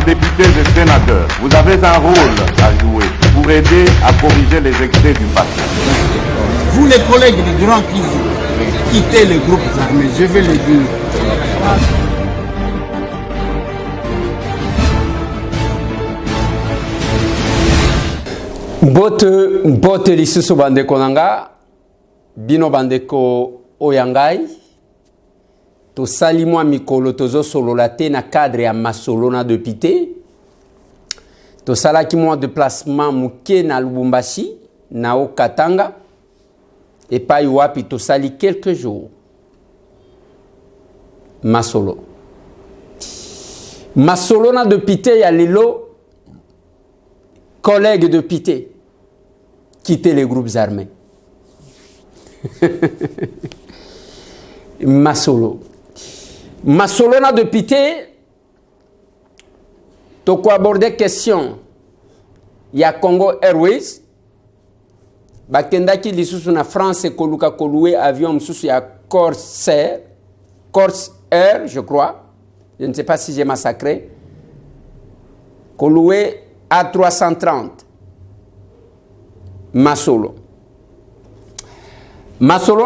députés et sénateurs, vous avez un rôle à jouer pour aider à corriger les excès du passé. Vous les collègues du Grand qui quittez les groupes armés, je vais le dire. Mbote lisusu bandeko nanga bino bandeko oyangai tosali mwa mikolo tozosolola te na cadre ya masolo na député tosalaki mwa déplacement muke na Lubumbashi na Okatanga epai wapi tosali quelques jours masolo na député ya lelo collègues députés quitter les groupes armés. Masolo na député to ko aborder question ya Congo Airways bakendaki lisusu na France koluka kolue avion mususu ya Corsair je crois, je ne sais pas si j'ai massacré, kolue A330 Masolo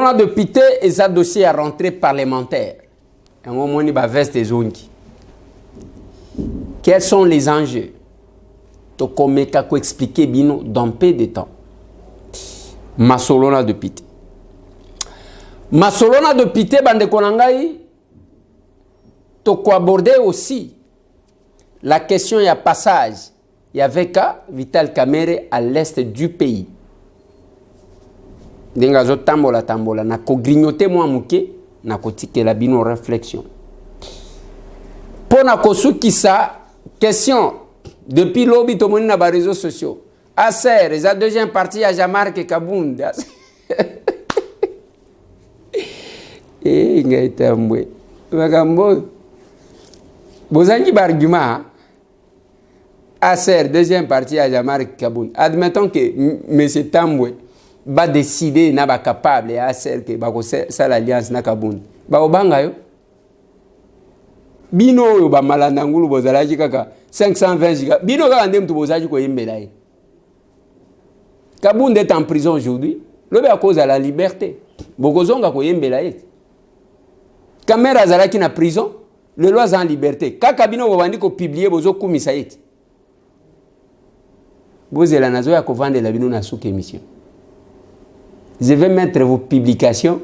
na député et un dossier à rentrée parlementaire. Un moment ni ba veste et zongi. Quels sont les enjeux? To komeka ko expliquer bino dans peu de temps. Masolo na député bande konangai to ko aborder aussi la question ya passage ya veka Vital Kamerhe à l'est du pays. Denga zo tambola na ko grignoter moi muke na ko tikela bino réflexion. Pona ko sukisa question depuis lobby to moni na ba réseaux sociaux. Aser la deuxième partie à Jean-Marc Kabunda. Ngaita mwe. Magambo. Bozangi ba argument. Aser deuxième partie à Jean-Marc Kabunda. Admettons que M. Tambwe va décider n'a pas capable et Aser que ba ko ça l'alliance na Kabunda. Ba obanga yo. Bino yo ba malanda ngulu bozalaji kaka 520 giga. Bino ka ndem tu bozaji ko yembela yi. Kabunda est en prison aujourd'hui. Lobe à cause de la liberté. Bokozonga ko yembela yi. Kamera zalaki na prison, le loi en liberté. Kaka bino bobandi ko publier bozo kumisa yi. Bozela nazo ya ko vendre la bino na sous émission. Je vais mettre vos publications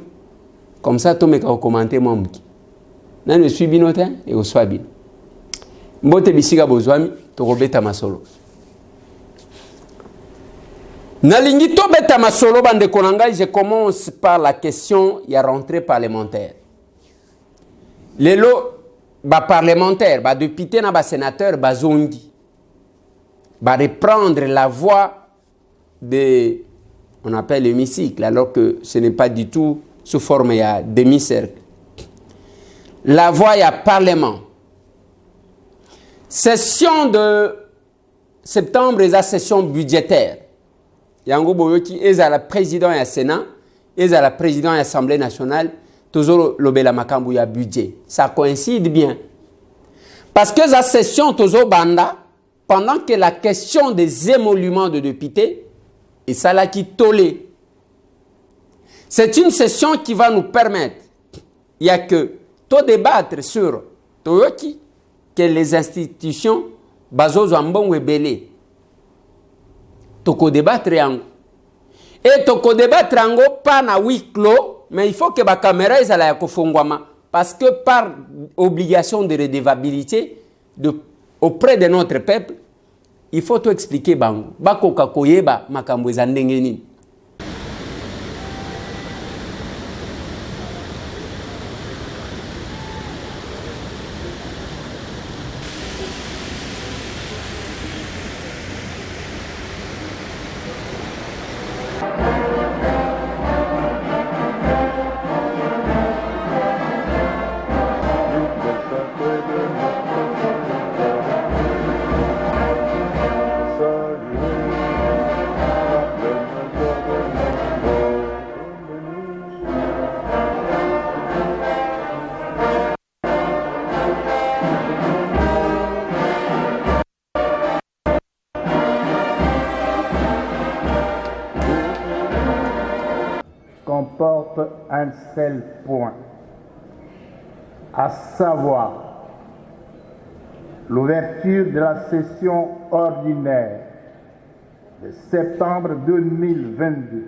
comme ça to meka commenter moi muki. Na ne suis binotin et au soit bin. Mbote bisiga bozwami to robeta masolo. Nalingi to beta masolo bande konanga, je commence par la question ya rentrée parlementaire. Lelo ba parlementaire, ba député na ba sénateur ba zongi. Ba reprendre la voix de on appelle l'hémicycle alors que ce n'est pas du tout sous forme ya demi-cercle. La voix ya parlement. Session de septembre et la session budgétaire. Yango boyoki eza la président ya Sénat, eza la président ya Assemblée nationale, toujours lobela makambu ya budget. Ça coïncide bien. Parce que la session toujours banda pendant que la question des émoluments de députés et ça là qui tolé. C'est une session qui va nous permettre il y a que tout débattre sur toyoki que les institutions bazozo ambongo ebele. Toko débattre yango. Et toko débattre yango pas na huis clos, mais il faut que ba caméra ezala ya kofongwama parce que par obligation de redevabilité auprès de notre peuple, il faut tout expliquer bango. Bakoka koyeba makambo eza ndenge nini. comporte un seul point, à savoir l'ouverture de la session ordinaire de septembre 2022,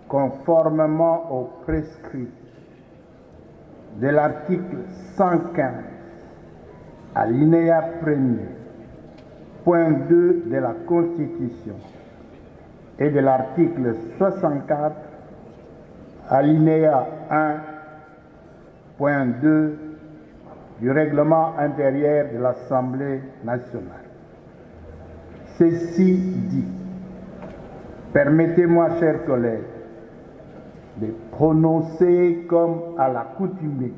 conformément aux prescrits de l'article 115, alinéa 1er, point 2 de la Constitution et de l'article 64, alinéa 1, point 2 du règlement intérieur de l'Assemblée nationale. Ceci dit, permettez-moi, chers collègues, de prononcer comme à l'accoutumée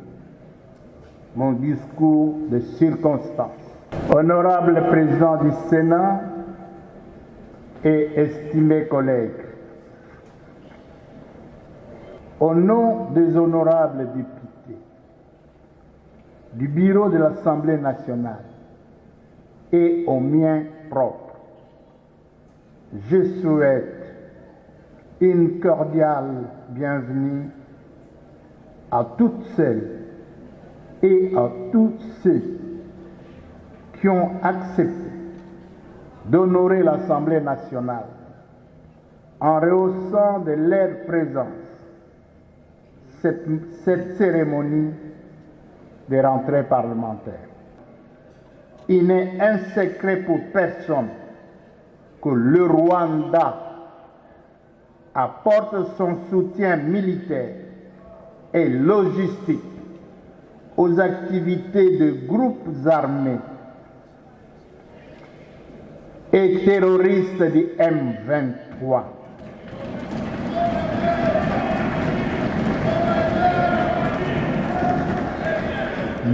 mon discours de circonstance. Honorable président du Sénat et estimés collègues, au nom des honorables députés, du bureau de l'Assemblée nationale et au mien propre, je souhaite une cordiale bienvenue à toutes celles et à tous ceux qui ont accepté d'honorer l'Assemblée nationale en rehaussant de leur présence cette cérémonie de rentrée parlementaire. Il n'est un secret pour personne que le Rwanda apporte son soutien militaire et logistique aux activités de groupes armés et terroristes du M23.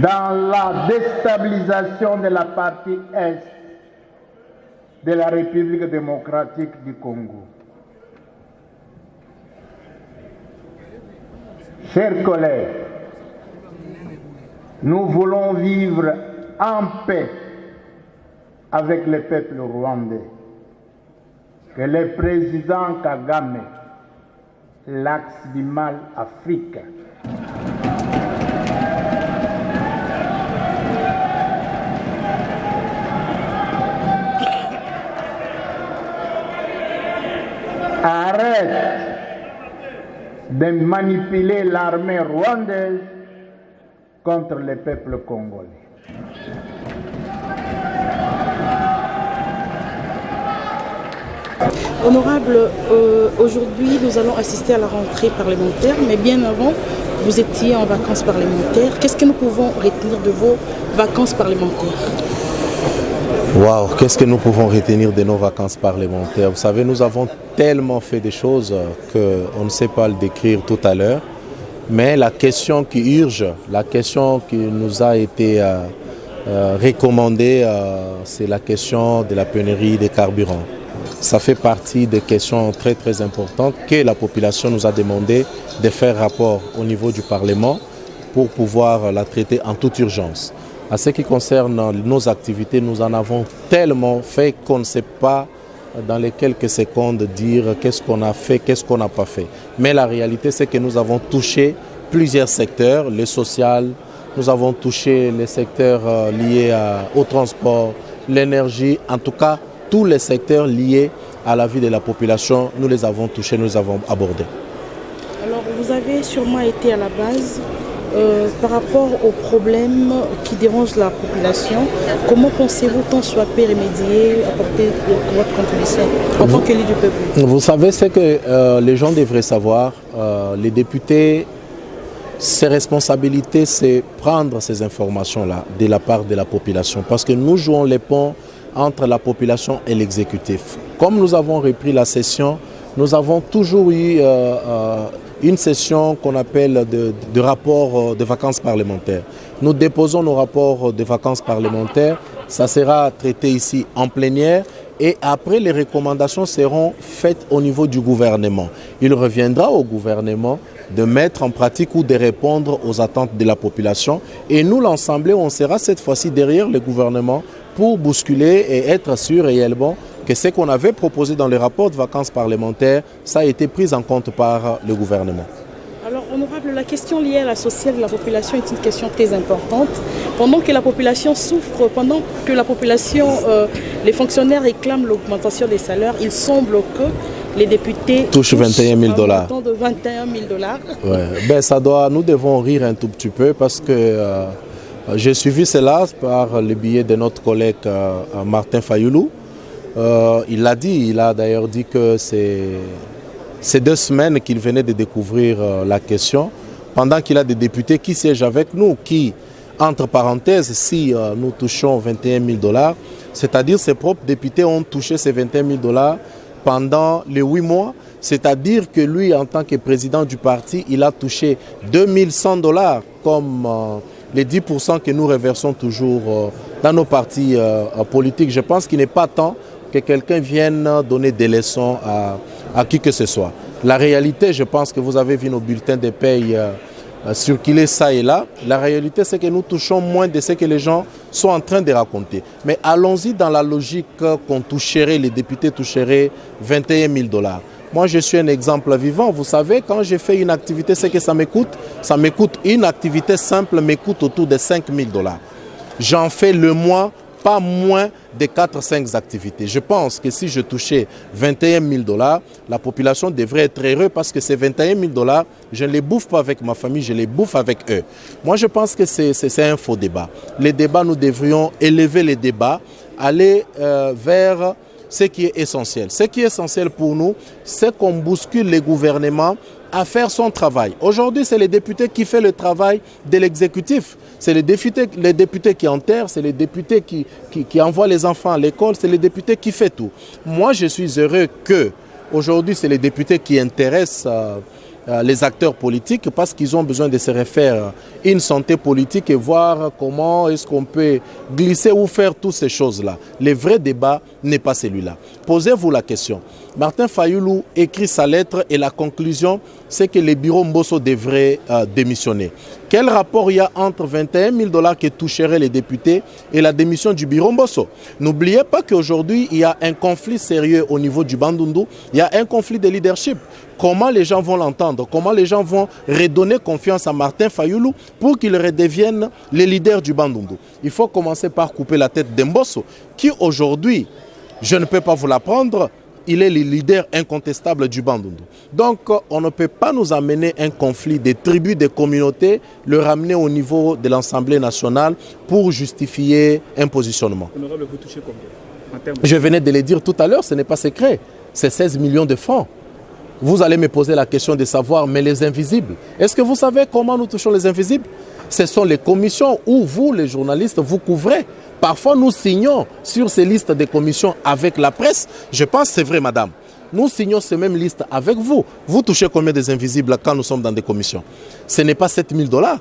Dans la déstabilisation de la partie Est de la République démocratique du Congo. Chers collègues, nous voulons vivre en paix avec le peuple rwandais. Que le président Kagame, l'axe du mal africain, arrête de manipuler l'armée rwandaise contre le peuple congolais. Honorable, aujourd'hui nous allons assister à la rentrée parlementaire, mais bien avant, vous étiez en vacances parlementaires. Qu'est-ce que nous pouvons retenir de vos vacances parlementaires? Waouh, qu'est-ce que nous pouvons retenir de nos vacances parlementaires? Vous savez, nous avons tellement fait des choses qu'on ne sait pas le décrire tout à l'heure. Mais la question qui urge, la question qui nous a été recommandée, c'est la question de la pénurie des carburants. Ça fait partie des questions très très importantes que la population nous a demandé de faire rapport au niveau du Parlement pour pouvoir la traiter en toute urgence. En ce qui concerne nos activités, nous en avons tellement fait qu'on ne sait pas dans les quelques secondes dire qu'est-ce qu'on a fait, qu'est-ce qu'on n'a pas fait. Mais la réalité, c'est que nous avons touché plusieurs secteurs, le social, nous avons touché les secteurs liés au transport, l'énergie, en tout cas tous les secteurs liés à la vie de la population, nous les avons touchés, nous les avons abordés. Alors vous avez sûrement été à la base par rapport aux problèmes qui dérangent la population. Comment pensez-vous tant soit peu remédier, apporter votre contribution en tant qu'élu du peuple? Vous savez, c'est que les gens devraient savoir, les députés, ses responsabilités, c'est prendre ces informations-là de la part de la population. Parce que nous jouons les ponts entre la population et l'exécutif. Comme nous avons repris la session, nous avons toujours eu une session qu'on appelle de rapport de vacances parlementaires. Nous déposons nos rapports de vacances parlementaires, ça sera traité ici en plénière et après les recommandations seront faites au niveau du gouvernement. Il reviendra au gouvernement de mettre en pratique ou de répondre aux attentes de la population et nous l'Assemblée, on sera cette fois-ci derrière le gouvernement pour bousculer et être sûr réellement que ce qu'on avait proposé dans le rapport de vacances parlementaires, ça a été pris en compte par le gouvernement. Alors, honorable, la question liée à la sociale de la population est une question très importante. Pendant que la population souffre, pendant que la population, les fonctionnaires réclament l'augmentation des salaires, il semble que les députés touchent 21 000 $. Un montant de 21 000 $. Ouais. Ben, nous devons rire un tout petit peu parce que j'ai suivi cela par le biais de notre collègue Martin Fayoulou. Il l'a dit, il a d'ailleurs dit que c'est 2 semaines qu'il venait de découvrir la question, pendant qu'il a des députés qui siègent avec nous, qui, entre parenthèses, si nous touchons 21 000 $, c'est-à-dire ses propres députés ont touché ces 21 000 $ pendant les 8 mois, c'est-à-dire que lui, en tant que président du parti, il a touché 2 100 $ comme les 10% que nous reversons toujours dans nos partis politiques. Je pense qu'il n'est pas temps que quelqu'un vienne donner des leçons à qui que ce soit. La réalité, je pense que vous avez vu nos bulletins de paye circuler ça et là. La réalité, c'est que nous touchons moins de ce que les gens sont en train de raconter. Mais allons-y dans la logique qu'on toucherait, les députés toucheraient 21 000 $. Moi, je suis un exemple vivant. Vous savez, quand je fais une activité, c'est que ça me coûte. Ça me coûte, une activité simple me coûte autour de 5 000 $. J'en fais le mois, pas moins de 4-5 activités. Je pense que si je touchais 21 000 $, la population devrait être heureuse parce que ces 21 000 $, je ne les bouffe pas avec ma famille, je les bouffe avec eux. Moi, je pense que c'est un faux débat. Les débats, nous devrions élever les débats, aller vers ce qui est essentiel. Ce qui est essentiel pour nous, c'est qu'on bouscule les gouvernements à faire son travail. Aujourd'hui, c'est les députés qui font le travail de l'exécutif. C'est les députés qui enterrent, c'est les députés qui envoient les enfants à l'école, c'est les députés qui font tout. Moi, je suis heureux que aujourd'hui, c'est les députés qui intéressent les acteurs politiques parce qu'ils ont besoin de se refaire une santé politique et voir comment est-ce qu'on peut glisser ou faire toutes ces choses-là. Le vrai débat n'est pas celui-là. Posez-vous la question. Martin Fayoulou écrit sa lettre et la conclusion, c'est que le bureau Mbosso devrait démissionner. Quel rapport il y a entre 21 000 $ que toucheraient les députés et la démission du bureau Mbosso? N'oubliez pas qu'aujourd'hui, il y a un conflit sérieux au niveau du Bandundu. Il y a un conflit de leadership. Comment les gens vont l'entendre? Comment les gens vont redonner confiance à Martin Fayoulou pour qu'il redevienne le leader du Bandundu? Il faut commencer par couper la tête d'Mbosso, qui aujourd'hui, je ne peux pas vous l'apprendre, il est le leader incontestable du Bandundu. Donc, on ne peut pas nous amener un conflit des tribus, des communautés, le ramener au niveau de l'Assemblée nationale pour justifier un positionnement. Honorable, vous touchez combien? Je venais de le dire tout à l'heure, ce n'est pas secret. C'est 16 millions de francs. Vous allez me poser la question de savoir, mais les invisibles, est-ce que vous savez comment nous touchons les invisibles? Ce sont les commissions où vous, les journalistes, vous couvrez. Parfois, nous signons sur ces listes de commissions avec la presse. Je pense que c'est vrai, madame. Nous signons ces mêmes listes avec vous. Vous touchez combien des invisibles quand nous sommes dans des commissions? Ce n'est pas 7 000 $.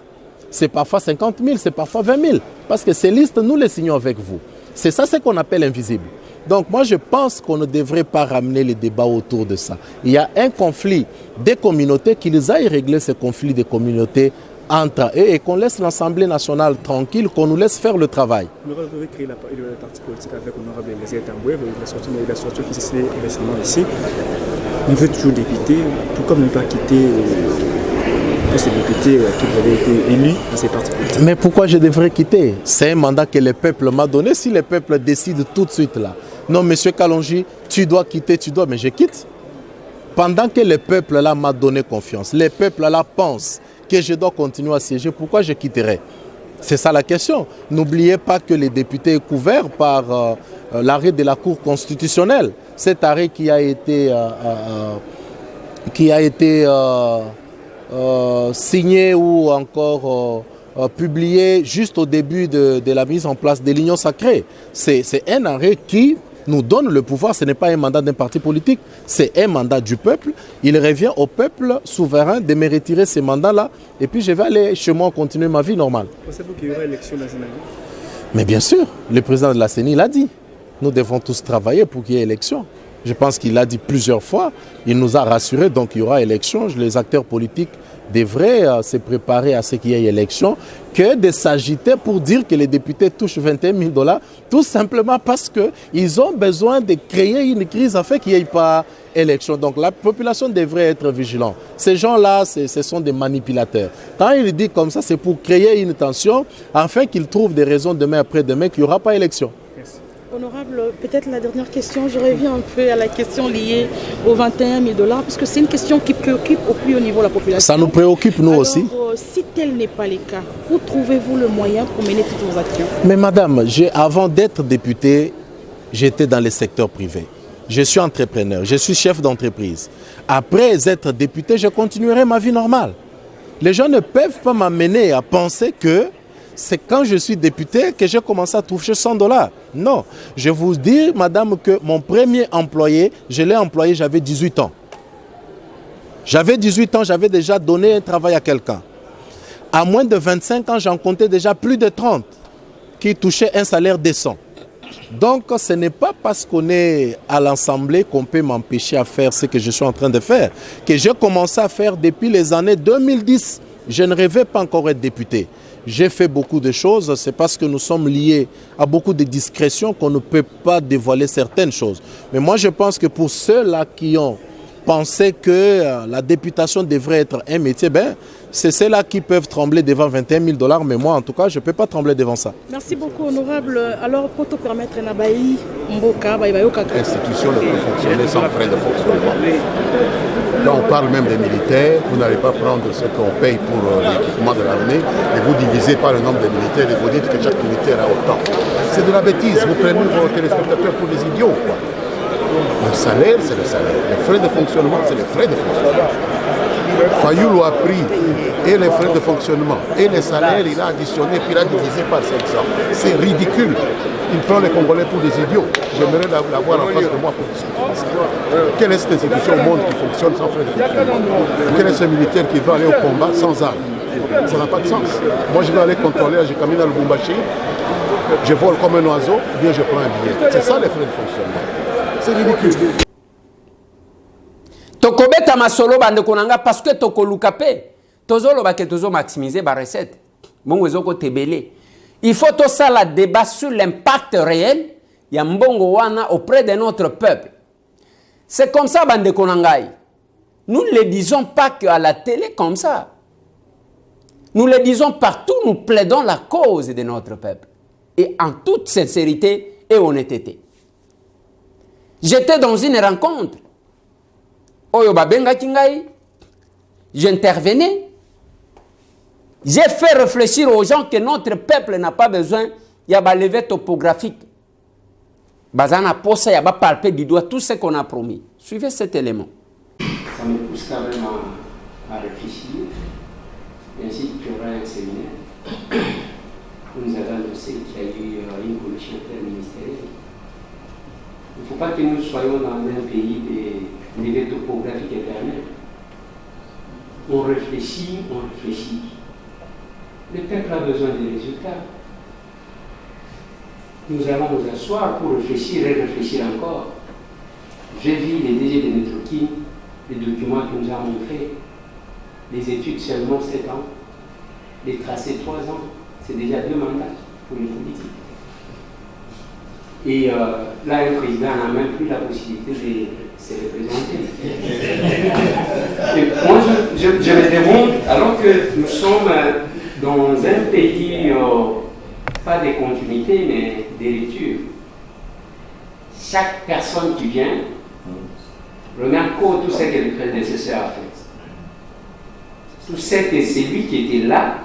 C'est parfois 50 000, c'est parfois 20 000. Parce que ces listes, nous les signons avec vous. C'est ça ce qu'on appelle invisible. Donc moi, je pense qu'on ne devrait pas ramener les débats autour de ça. Il y a un conflit des communautés, qu'ils aillent régler ce conflit des communautés entre eux et qu'on laisse l'Assemblée nationale tranquille, qu'on nous laisse faire le travail. Honorable, vous avez créé le parti politique avec Honorable Eliezer Tamboué, il a sorti officiellement récemment ici. Vous êtes toujours député, pourquoi ne pas quitter ces députés qui avaient été élus dans ces partis politiques? Mais pourquoi je devrais quitter? C'est un mandat que le peuple m'a donné. Si le peuple décide tout de suite là, non, monsieur Kalonji, tu dois quitter, mais je quitte. Pendant que le peuple là m'a donné confiance, le peuple là pense que je dois continuer à siéger, pourquoi je quitterai? C'est ça la question. N'oubliez pas que les députés est couvert par l'arrêt de la Cour constitutionnelle. Cet arrêt qui a été signé ou encore publié juste au début de la mise en place de l'Union sacrée. C'est un arrêt qui nous donne le pouvoir. Ce n'est pas un mandat d'un parti politique, c'est un mandat du peuple. Il revient au peuple souverain de me retirer ces mandats-là et puis je vais aller chez moi continuer ma vie normale. Pensez-vous qu'il y aura élection dans une année? Mais bien sûr, le président de la CENI l'a dit. Nous devons tous travailler pour qu'il y ait élection. Je pense qu'il l'a dit plusieurs fois. Il nous a rassurés, donc il y aura élection. Les acteurs politiques devraient se préparer à ce qu'il y ait élection, que de s'agiter pour dire que les députés touchent 21 000 $, tout simplement parce qu'ils ont besoin de créer une crise afin qu'il n'y ait pas élection. Donc la population devrait être vigilante. Ces gens-là, ce sont des manipulateurs. Quand il dit comme ça, c'est pour créer une tension afin qu'ils trouvent des raisons demain après-demain qu'il n'y aura pas élection. Honorable, peut-être la dernière question, je reviens un peu à la question liée aux 21 000 $, parce que c'est une question qui préoccupe au plus haut niveau la population. Ça nous préoccupe nous aussi. Si tel n'est pas le cas, où trouvez-vous le moyen pour mener toutes vos actions? Mais madame, avant d'être député, j'étais dans le secteur privé. Je suis entrepreneur, je suis chef d'entreprise. Après être député, je continuerai ma vie normale. Les gens ne peuvent pas m'amener à penser que c'est quand je suis député que j'ai commencé à toucher 100 $. Non, je vous dis, madame, que mon premier employé, je l'ai employé, j'avais 18 ans. J'avais 18 ans, j'avais déjà donné un travail à quelqu'un. À moins de 25 ans, j'en comptais déjà plus de 30 qui touchaient un salaire décent. Donc, ce n'est pas parce qu'on est à l'Assemblée qu'on peut m'empêcher à faire ce que je suis en train de faire, que j'ai commencé à faire depuis les années 2010. Je ne rêvais pas encore être député. J'ai fait beaucoup de choses, c'est parce que nous sommes liés à beaucoup de discrétions qu'on ne peut pas dévoiler certaines choses. Mais moi, je pense que pour ceux-là qui ont pensé que la députation devrait être un métier, c'est ceux-là qui peuvent trembler devant 21 000 $, mais moi, en tout cas, je ne peux pas trembler devant ça. Merci beaucoup, honorable. Alors, pour te permettre, Nabaï, Mboka, l'institution ne peut fonctionner sans frais de fonctionnement. Quand on parle même des militaires, vous n'allez pas prendre ce qu'on paye pour l'équipement de l'armée et vous divisez par le nombre de militaires et vous dites que chaque militaire a autant. C'est de la bêtise, vous prenez vos téléspectateurs pour des idiots, quoi. Le salaire, c'est le salaire. Les frais de fonctionnement, c'est les frais de fonctionnement. Fayoulou a pris et les frais de fonctionnement et les salaires, il a additionné puis il a divisé par 500. C'est ridicule. Il prend les Congolais pour des idiots. J'aimerais l'avoir en face de moi pour discuter de ça. Quelle est cette institution au monde qui fonctionne sans frais de fonctionnement? Quel est ce militaire qui va aller au combat sans armes? Ça n'a pas de sens. Moi, je vais aller contrôler, je camine à Lubumbashi, je vole comme un oiseau, ou bien je prends un billet. C'est ça les frais de fonctionnement. C'est ridicule. Tokobeta masolo bande konanga parce que tokoluka pe tozolo ba ke tozo maximiser ba recette bongo ezoko tebele. Il faut tout ça la débat sur l'impact réel ya mbongo wana auprès de notre peuple. C'est comme ça bande konangai. Nous ne le disons pas qu'à la télé comme ça. Nous le disons partout, nous plaidons la cause de notre peuple et en toute sincérité et honnêteté. J'étais dans une rencontre. J'intervenais. J'ai fait réfléchir aux gens que notre peuple n'a pas besoin. Il y a des levées topographiques. Bazana posa, il y a palper du doigt tout ce qu'on a promis. Suivez cet élément. Ça me pousse quand même à réfléchir. Ainsi qu'il y aura un séminaire. Nous avons annoncé qu'il y a eu une commission interministérielle. Il ne faut pas que nous soyons dans un pays de levées topographiques éternelles. On réfléchit. Le peuple a besoin de résultats. Nous allons nous asseoir pour réfléchir et réfléchir encore. J'ai vu les DG de Metrokin, les documents qu'il nous a montrés, les études seulement 7 ans, les tracés 3 ans, c'est déjà 2 mandats pour les politiques. Et là, le président n'a même plus la possibilité de se représenter. Et moi, je me demande, alors que nous sommes dans un pays, pas de continuité, mais de rupture, chaque personne qui vient remet en cause tout ce que le prédécesseur a fait. Tout ce que c'est lui qui était là,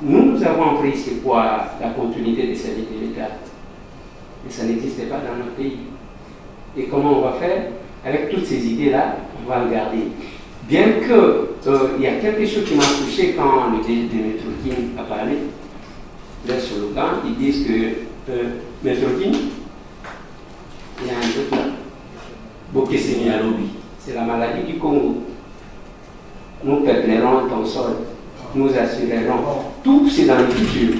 nous avons pris c'est quoi la continuité de service de l'État. Mais ça n'existait pas dans notre pays. Et comment on va faire? Avec toutes ces idées-là, on va le garder. Bien que il y a quelque chose qui m'a touché quand le DG de Metrokin a parlé, leur slogan, ils disent que Metrokin, il y a un truc là, Bokeseni Alobi, c'est la maladie du Congo. Nous peuplerons ton sol, nous assurerons. Tout c'est dans le futur.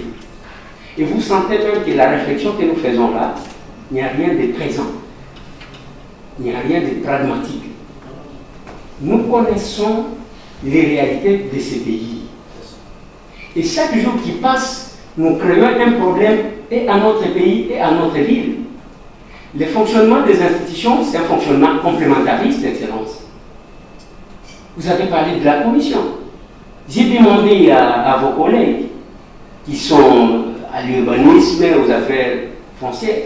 Et vous sentez même que la réflexion que nous faisons là, il n'y a rien de présent. Il n'y a rien de pragmatique. Nous connaissons les réalités de ces pays. Et chaque jour qui passe, nous créons un problème et à notre pays et à notre ville. Le fonctionnement des institutions, c'est un fonctionnement complémentariste, Excellence. Vous avez parlé de la commission. J'ai demandé à vos collègues qui sont à l'urbanisme et aux affaires foncières,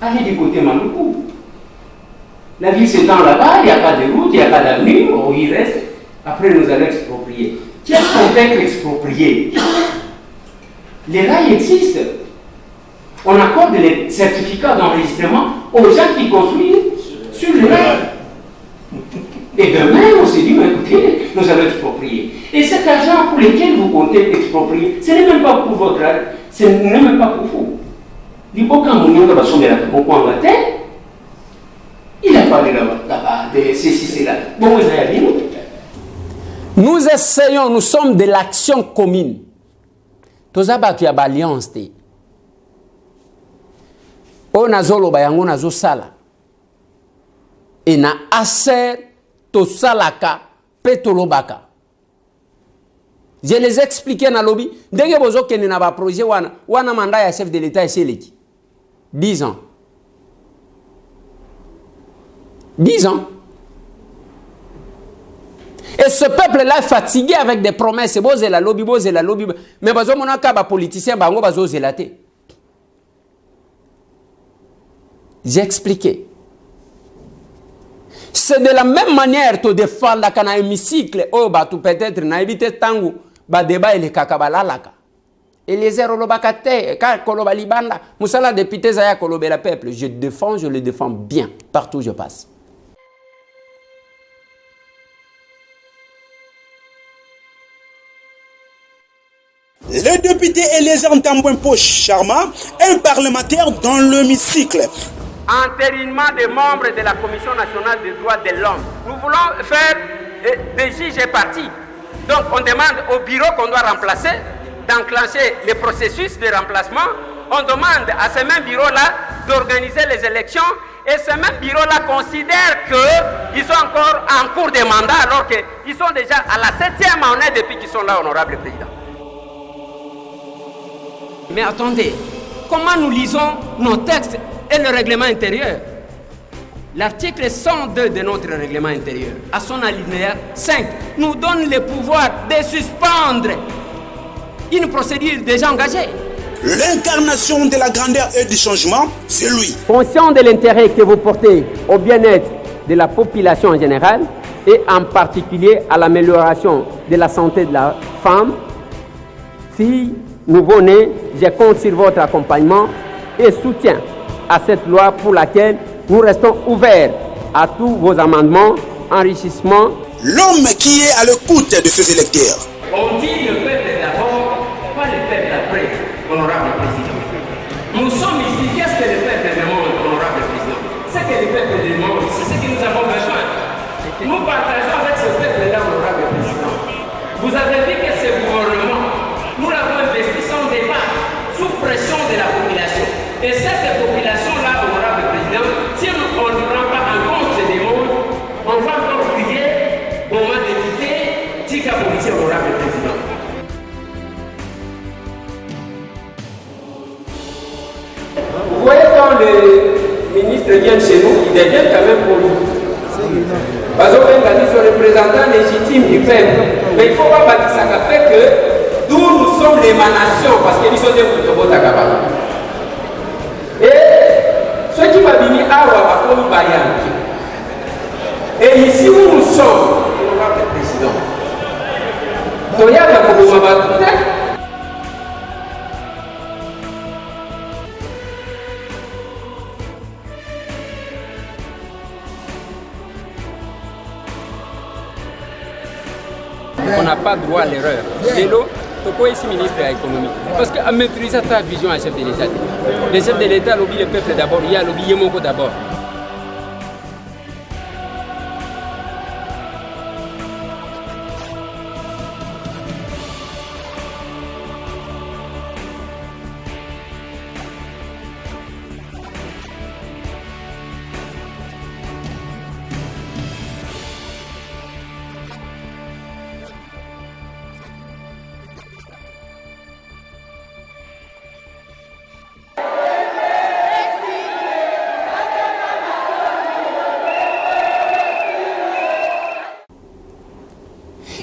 allez du côté Manoukou. La ville s'étend là-bas, il n'y a pas de route, il n'y a pas d'avenue, on y reste. Après, nous allons exproprier. Qu'est-ce qu'on fait exproprier? Les rails existent. On accorde les certificats d'enregistrement aux gens qui construisent sur les rails. Et demain, on s'est dit, mais écoutez, nous allons exproprier. Et cet argent pour lequel vous comptez exproprier, ce n'est même pas pour votre âge, ce n'est même pas pour vous. Il a parlé là-bas, de ceci, cela. Bon, vous avez dit, nous essayons, nous sommes de l'action commune. Tozaba qui a alliance. On a zolo bayango na zo sala. Et na aser to salaka petolobaka. Je les expliqué na lobby. Dès que vous avez un projet, wana mandat ya chef de l'État et chez 10 ans. 10 ans. Et ce peuple-là est fatigué avec des promesses. Bozé la lobby. Mais bazo monaka ba politicien bango bazo zelaté. J'ai expliqué. C'est de la même manière que défendre dans un hémicycle, peut-être na éviter tangu ba débat et les kakabalalaka. Et les zéro lobakate, koloba libanda, musala député zaya kolobe la peuple. Je le défends bien partout où je passe. Le député Eliezer Ntambwempo Sharma, un parlementaire dans l'hémicycle. Entérinement des membres de la Commission nationale des droits de l'homme. Nous voulons faire des juges et partis. Donc on demande au bureau qu'on doit remplacer d'enclencher le processus de remplacement. On demande à ce même bureau-là d'organiser les élections et ce même bureau-là considère qu'ils sont encore en cours de mandat alors qu'ils sont déjà à la 7e année depuis qu'ils sont là, honorable président. Mais attendez, comment nous lisons nos textes et le règlement intérieur? L'article 102 de notre règlement intérieur, à son alinéa 5, nous donne le pouvoir de suspendre une procédure déjà engagée. L'incarnation de la grandeur et du changement, c'est lui. Conscient de l'intérêt que vous portez au bien-être de la population en général et en particulier à l'amélioration de la santé de la femme, fille, nouveau-né, je compte sur votre accompagnement et soutien à cette loi pour laquelle nous restons ouverts à tous vos amendements, enrichissements. L'homme qui est à l'écoute de ses électeurs. On dit le peuple d'abord, pas le peuple après, honorable président. Nous sommes ici, qu'est-ce que le peuple demande, honorable président? Ce que le peuple demande, c'est ce que nous avons besoin. Nous partageons avec ce peuple-là, honorable président. Vous avez vu que ce gouvernement, nous l'avons investi sans débat, sous pression de la population. Et cette population-là, honorable président, si on ne prend pas en compte ces demandes, on va encore crier au moment député, Tika Policier, honorable président. Vous voyez quand les ministres viennent chez nous, ils deviennent quand même pour nous. Parce qu'on dit sont représentants légitimes du peuple. Mais il ne faut pas bâtir ça fait que d'où nous sommes l'émanation, parce que nous sommes des Moutobot Takaba. Et ceux qui vont venir à Wabakomi Bayan. Et ici où nous sommes, honorable président, Toya Kaboumabatou, on n'a pas droit à l'erreur. Lélo, pourquoi ici ministre de l'économie? Parce qu'à maîtriser ta vision à chef de l'État. Le chef de l'État lobby le peuple d'abord, il y a lobby Yemoko d'abord.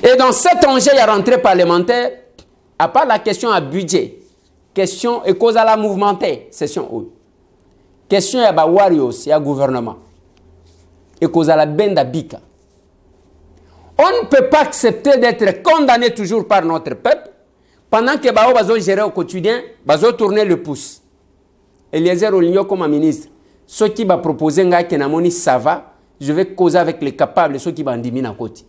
Et dans cet enjeu, il y a rentrée parlementaire, à part la question à budget, question et cause à la mouvementée, session où. Question à la Warriors, il y a gouvernement. Et cause à la benda bika. On ne peut pas accepter d'être condamné toujours par notre peuple pendant que Bao Bazo gérer au quotidien, Bazo tourner le pouce. Eliezer Oligno comme ministre, ceux qui va proposer que Namoni ça va, je vais causer avec les capables, ceux qui vont diminuer à côté.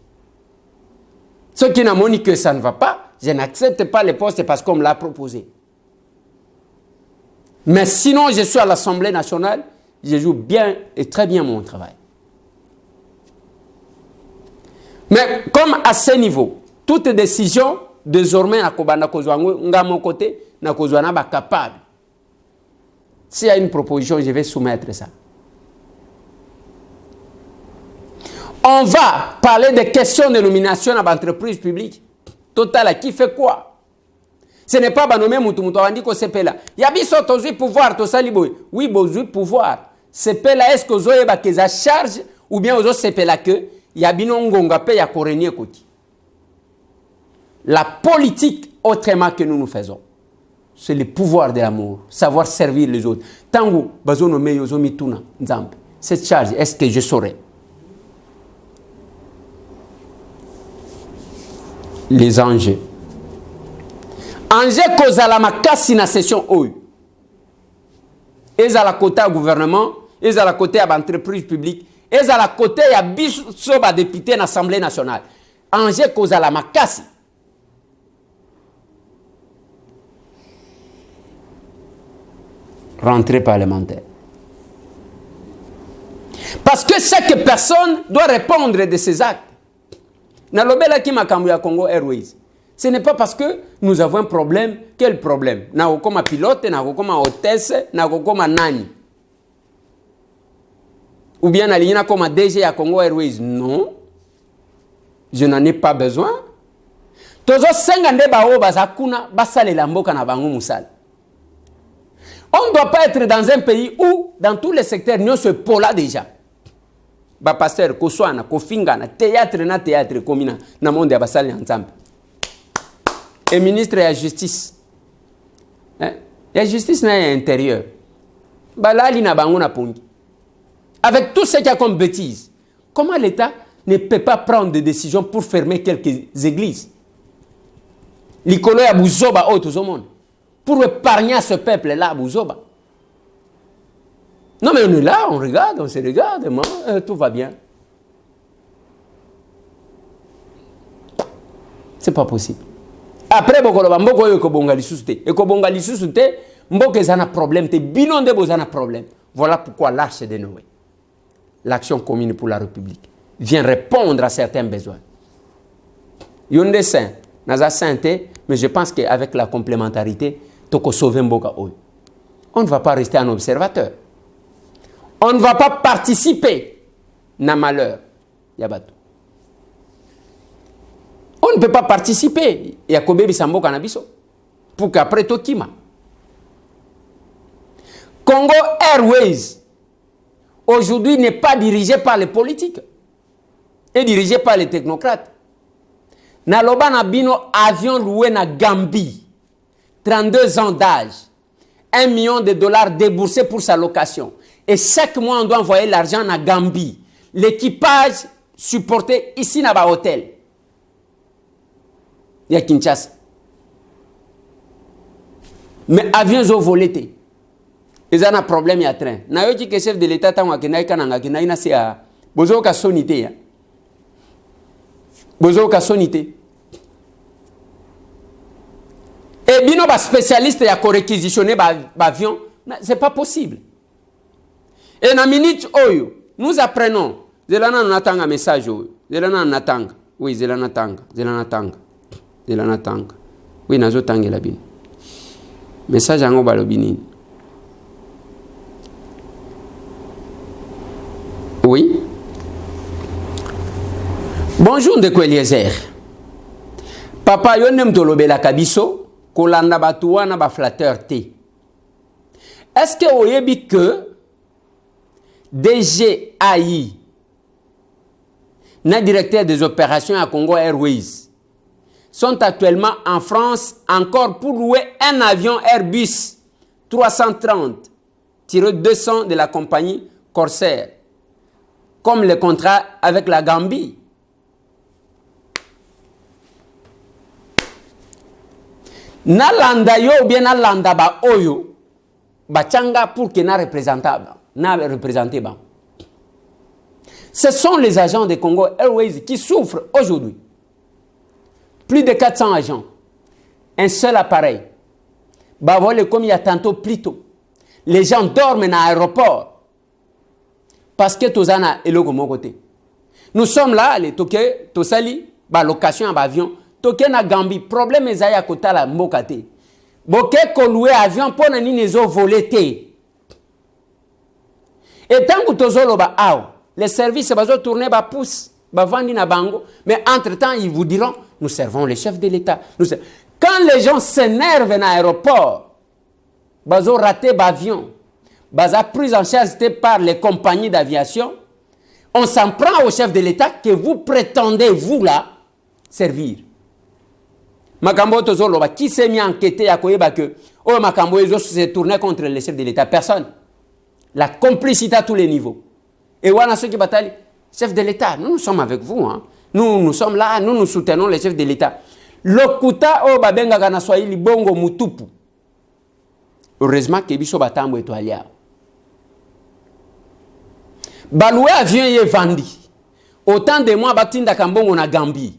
Ceux qui n'ont dit que ça ne va pas, je n'accepte pas les postes parce qu'on me l'a proposé. Mais sinon, je suis à l'Assemblée nationale, je joue bien et très bien mon travail. Mais comme à ce niveau, toute décision, désormais, à mon côté, n'est capable. S'il y a une proposition, je vais soumettre ça. On va parler des questions de nomination à l'entreprise publique. Total, qui fait quoi? Ce n'est pas nommé Moutoumoutou, on dit que c'est là. Il y a bien sorti pouvoir, tout ça, oui, besoin pouvoir. C'est là, est-ce que vous avez une charge ou bien vous avez là que il y a bien un paye à Corénie. La politique, autrement que nous faisons, c'est le pouvoir de l'amour, savoir servir les autres. Tant que vous nommez Yozomituna, cette charge, est-ce que je saurais? Les enjeux. Enjeux cause à la makasi na session OU. Et à la côté du gouvernement, et à la côté de l'entreprise publique, et à la côté de la député de l'Assemblée nationale. Enjeux cause à la makasi. Rentrée parlementaire. Parce que chaque personne doit répondre de ses actes. Nalobela ki makambu ya Congo Airways. Ce n'est pas parce que nous avons un problème. Quel problème? Nako koma pilote, nako koma hôtesse, nako koma nani? Ou bien nalina koma DG ya Congo Airways? Non. Je n'en ai pas besoin. Tozo sengande bao bazakuna basale la mboka na bango musala. On ne doit pas être dans un pays où, dans tous les secteurs, nous sommes pola déjà. Ba pasteur koswana kofingana théâtre na théâtre komina na monde ya basali ensemble et ministre de la justice la justice na intérieur balali na bango na pongi avec tout ce qu'il y a comme bêtises. Comment l'État ne peut pas prendre des décisions pour fermer quelques églises likolo ya buzoba o tout le monde pour épargner ce peuple là buzoba? Non, mais on est là, on regarde, on se regarde, tout va bien. C'est pas possible. Après, mboko yo kobonga lisusu te. Et kobonga lisusu te, mboko ezana problème te, binonde bozana problème. Voilà pourquoi l'Arche de Noé, l'action commune pour la République, vient répondre à certains besoins. Yonde saint, naza sainté, mais je pense qu'avec la complémentarité, toko sauver mboka oyo. On ne va pas rester un observateur. On ne va pas participer na malheur. Yabato. On ne peut pas participer. Yakobe Bisambo Kanabiso. Pour qu'après Tokima. Congo Airways, aujourd'hui, n'est pas dirigé par les politiques. Et dirigé par les technocrates. Naloba Nabino avion loué na Gambie. 32 ans d'âge. $1 million déboursés pour sa location. Et chaque mois, on doit envoyer l'argent à Gambie. L'équipage supporté ici dans le hôtel. Il y a Kinshasa. Mais avions ont volé. Ils ont un problème, il y a train. Nayo qui est chef de l'État, c'est à Bozo ka sonité. Bozo ka sonité. Et bino ba spécialiste ya ko réquisitionner ba avion, c'est pas possible. Et dans la minute oyo, nous apprenons. Zelana natanga message oyo. Zelana natanga. Oui, zelana tanga. Zelana tanga. Zelana tanga. Oui, nazo tanga la bin. Message ango balobini. Oui. Bonjour de Eliezer. Papa yo nem tolobela kabiso kolanda batuwa na ba flatteur te. Est-ce que oyebi que DG AI, na directeur des opérations à Congo Airways, sont actuellement en France encore pour louer un avion Airbus 330-200 de la compagnie Corsair, comme le contrat avec la Gambie. Na landa yo ou bien na landa ba oyo, ba changa pour que na représenté ba. Ce sont les agents de Congo Airways qui souffrent aujourd'hui. Plus de 400 agents. Un seul appareil. Bah voilà comme il y a tantôt plus tôt. Les gens dorment dans l'aéroport. Parce que Tozana est le côté. Nous sommes là, les Toké, Tosali, bah location à avion. Toké na Gambie. Problème est à côté la Mbokate. Boké ko loué avion pour nani nezo volé te. Et tant que Tozolo ba aw, les services bazo tourner ba pousse, ba vandi na bango, mais entre-temps ils vous diront nous servons les chefs de l'État. Quand les gens s'énervent dans l'aéroport, bazo raté l'avion, baza pris en charge par les compagnies d'aviation, on s'en prend au chef de l'État que vous prétendez, vous là, servir. Makambo tozolo ba qui s'est mis à enquêter à koyeba que oh Makambo ezo s'est tourné contre les chefs de l'État, personne. La complicité à tous les niveaux. Et voilà ceux qui bataillent, chef de l'État, nous sommes avec vous, hein. Nous sommes là, nous soutenons les chefs de l'État. Lokuta o babenga kana Swahili bongo mutupu. Heureusement que biso batambo etoalia. Baloué avion est vendu. Autant de mois batinda kambongo na Gambie.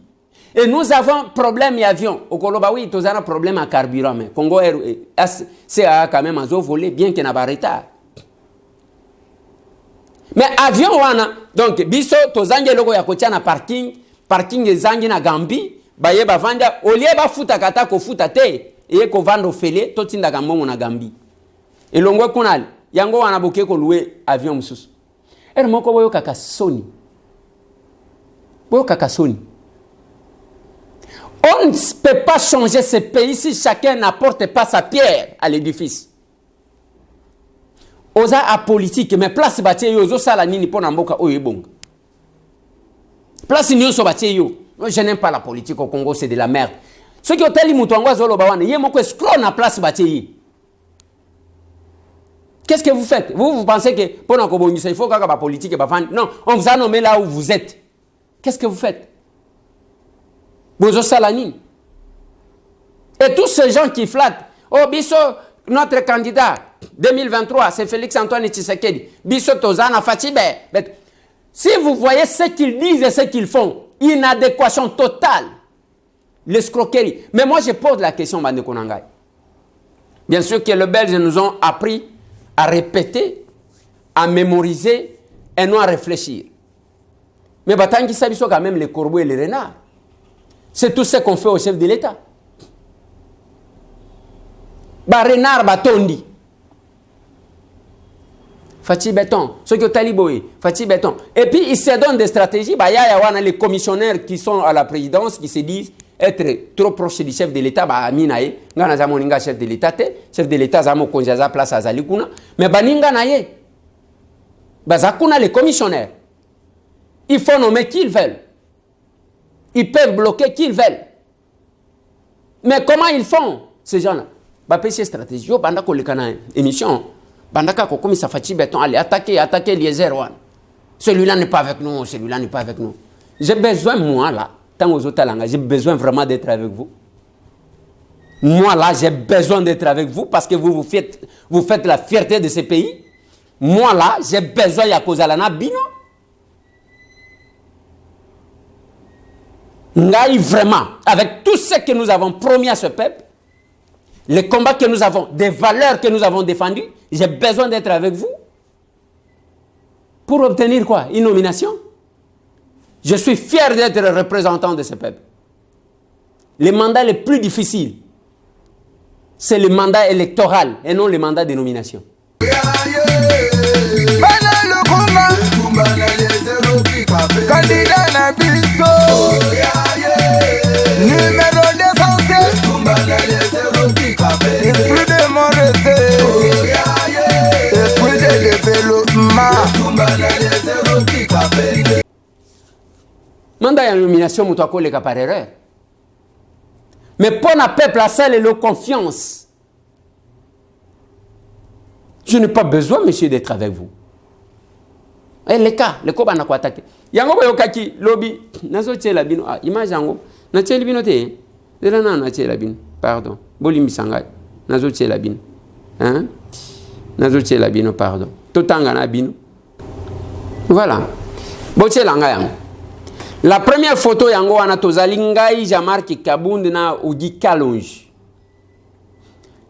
Et nous avons problème avion. Au Koloba oui, tous avons problème à carburant mais Congo c'est quand même un volé bien qu'il n'a pas retard. Mais avion wana donc biso tozange loko ya kotia na parking ezangi na Gambie baye bavanda olie ba futa kata ko futa te eye ko vando fele to tinda kambongo na Gambie elongwe kunali yango wana boke ko louer avion mususu moko boyo kaka soni on ne peut pas changer ce pays si chacun n'apporte pas sa pierre à l'édifice. Oza a politique mais place batie yo zo sala nini pona mboka oyo ebonga. Place nyonso batie yo. Je n'aime pas la politique au Congo, c'est de la merde. Ceux qui ont teli mutuangwa zolo bawana ye moko escroc na place batie. Qu'est-ce que vous faites? Vous pensez que pona ko bongisa il faut kaka ba politique ba fan. Non, on vous a nommé là où vous êtes. Qu'est-ce que vous faites? Bozo sala nini? Et tous ces gens qui flattent, oh biso notre candidat 2023, c'est Félix-Antoine Tshisekedi. Biso Tozana Fatibe. Si vous voyez ce qu'ils disent et ce qu'ils font, inadéquation totale, l'escroquerie. Mais moi, je pose la question, Bande Konangai. Bien sûr que les Belges nous ont appris à répéter, à mémoriser et non à réfléchir. Mais Batangi Sabiso, quand même, les corbeaux et les renards. C'est tout ce qu'on fait au chef de l'État. Ba renard batondi. Fati béton, ceux qui ont taliboé, Fati béton. Et puis ils se donnent des stratégies. Bah, y a les commissionnaires qui sont à la présidence qui se disent être trop proches du chef de l'État. Bah, minaye, ngana zamoninga chef de l'État, chef de l'État zamo konjaza place à Zalikuna. Mais baninga naye, bah zakuna les commissionnaires. Ils font nommer qui ils veulent. Ils peuvent bloquer qui ils veulent. Mais comment ils font ces gens-là? Bah, c'est stratégie. Yo banda ko le kana émission. Bandaka ko comme ça Fati béton allez attaquer Eliezer Wan. Celui-là n'est pas avec nous, celui-là n'est pas avec nous. J'ai besoin moi là, tant aux autres langues, j'ai besoin vraiment d'être avec vous. Moi là, j'ai besoin d'être avec vous parce que vous faites la fierté de ce pays. Moi là, j'ai besoin ya kozalana bino. Ngai vraiment avec tout ce que nous avons promis à ce peuple. Les combats que nous avons, des valeurs que nous avons défendues, j'ai besoin d'être avec vous. Pour obtenir quoi? Une nomination? Je suis fier d'être le représentant de ce peuple. Le mandat le plus difficile, c'est le mandat électoral et non le mandat de nomination. Esprit de mon esprit de développement. Mandat de nomination, mutako le par erreur. Mais pour un peuple à celle et leur confiance. Je n'ai pas besoin, monsieur, d'être avec vous. Et les cas bana ko attaquer. Yango boyo kaki lobby nazo tshela bino image yango na tshela bino te. Dela na tshela bino. Pardon. Bolimi sanga nazo tshela bino. Hein? Nazo tshela bino pardon. Totanga na bino. Voilà. Bo tshela nga yango. La première photo yango wana tozali ngai Jean-Marc Kabound na Ogi Kalonji.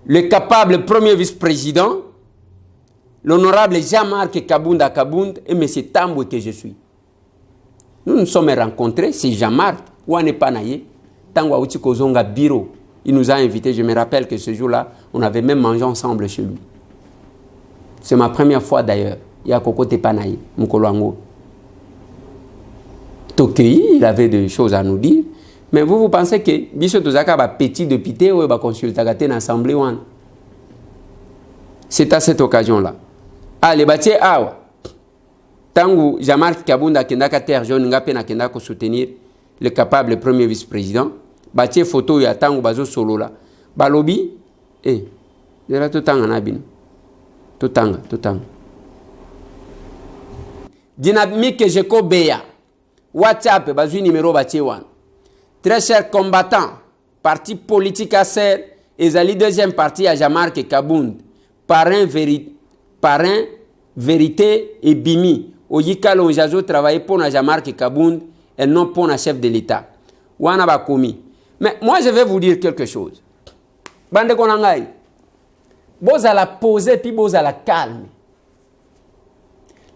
Le capable premier vice-président, l'honorable Jean-Marc Kabound et M. Tambwe que je suis. Nous nous sommes rencontrés, c'est Jean-Marc, ou n'est pas naïe, Tangwa Uti Kozonga Biro. Il nous a invités, je me rappelle que ce jour-là, on avait même mangé ensemble chez lui. C'est ma première fois d'ailleurs. Il y a Koko Tepanaï, Mukoloango. Tokei, il avait des choses à nous dire. Mais vous pensez que Bicho Tozaka va petit député ou va consulter dans l'Assemblée? C'est à cette occasion-là. Ah, les bâtis, Tangu Jean-Marc Kabound Kendaka Terre Jaune Ngapena Kendako soutenir le capable premier vice-président. Bâtis photo ya Tangu Bazo Solo là. Balobi, de là tout temps en abine. Tout temps. Dynamique Jeko Beya. WhatsApp, bazui numéro bâtis wan. Très chers combattants, parti politique à serre, Ezali deuxième parti à Jean-Marc Kabound. Parrain, vérité et bimi. Oyika Lonjazo travaillait pour Jean-Marc Kabound et non pour un chef de l'État. Wana ba komi. Mais moi je vais vous dire quelque chose. Bande konangai. Boza la poser puis boza la calme.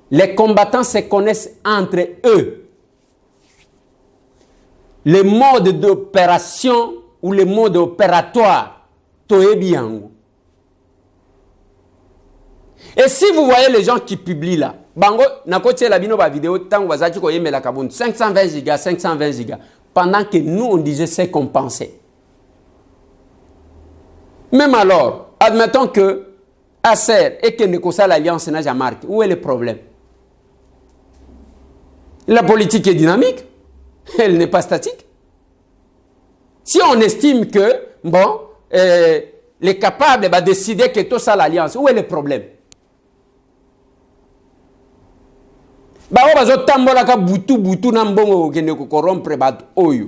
Les combattants se connaissent entre eux. Le mode d'opération ou le mode opératoire, toebiango. Et si vous voyez les gens qui publient là, bango nakotie la bino ba vidéo tant wazaki ko yemela Kabound 520 gigas, 520 gigas pendant que nous on disait ce qu'on pensait. Même alors, admettons que Acer et que Nekosa l'alliance n'a jamais marqué, où est le problème? La politique est dynamique, elle n'est pas statique. Si on estime que bon, les capables va décider que tout ça l'alliance, où est le problème? Bao bazo tambola ka butu na mbongo kende ko corrompre bat oyo.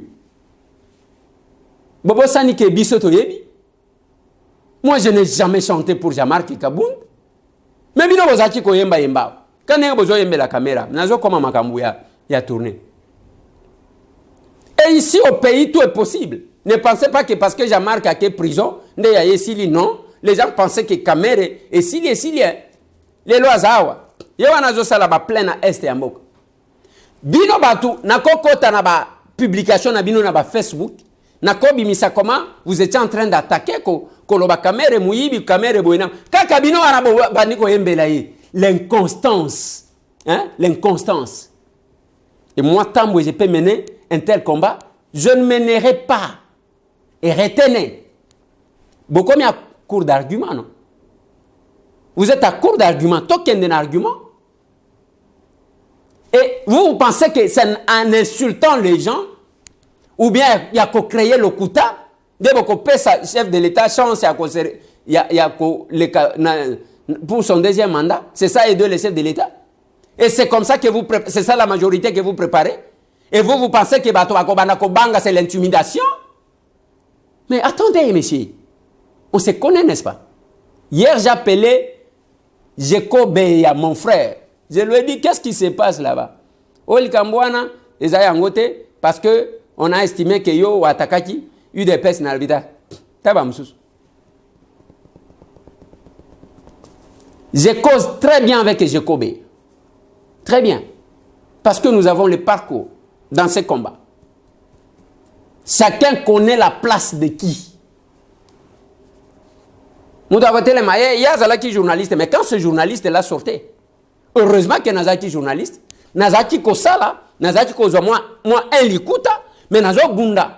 Bobo sani ke biso to yebi. Moi je n'ai jamais chanté pour Jean-Marc Kabound. Mais bino bozaki ko yemba. Quand bozo yembe la caméra, nazo koma makambu ya tourner. Et ici au pays tout est possible. Ne pensez pas que parce que Jean-Marc a été prison, non, les gens pensaient que caméra et s'il les lois zawa. Yewana zo sala ba plein na est ya mboka. Bino batu nakokota na ba publication na bino na ba Facebook. Nakobi misa comment vous étiez en train d'attaquer ko loba caméra muyibi caméra boina. Kaka bino wana baniko yembela yi. L'inconstance. Hein? L'inconstance. Et moi tant que je peux mener un tel combat, je ne mènerai pas. Et retenez. Beaucoup mis à court d'argument, non? Vous êtes à court d'argument, token d'un argument. Et vous pensez que c'est en insultant les gens, ou bien il y a qu'à créer le quota, dès que le chef de l'État chance pour son deuxième mandat, c'est ça aider le chef de l'État. Et c'est comme ça que c'est ça la majorité que vous préparez. Et vous pensez que c'est l'intimidation? Mais attendez, monsieur, on se connaît, n'est-ce pas? Hier, j'appelais Jeko Beya, mon frère. Je lui ai dit, qu'est-ce qui se passe là-bas? Oli Kambouana, les Ayangote, parce qu'on a estimé que yo ou Atakaki, UDPS n'a pas Tabamsous. Je cause très bien avec Jeko Beya. Très bien. Parce que nous avons le parcours dans ces combats. Chacun connaît la place de qui. Il y a des journalistes, mais quand ce journaliste-là sortait, heureusement que Nazaki journaliste, Nazaki Kosala, Nazaki Kozo, moi, un likuta, mais Nazo Bunda.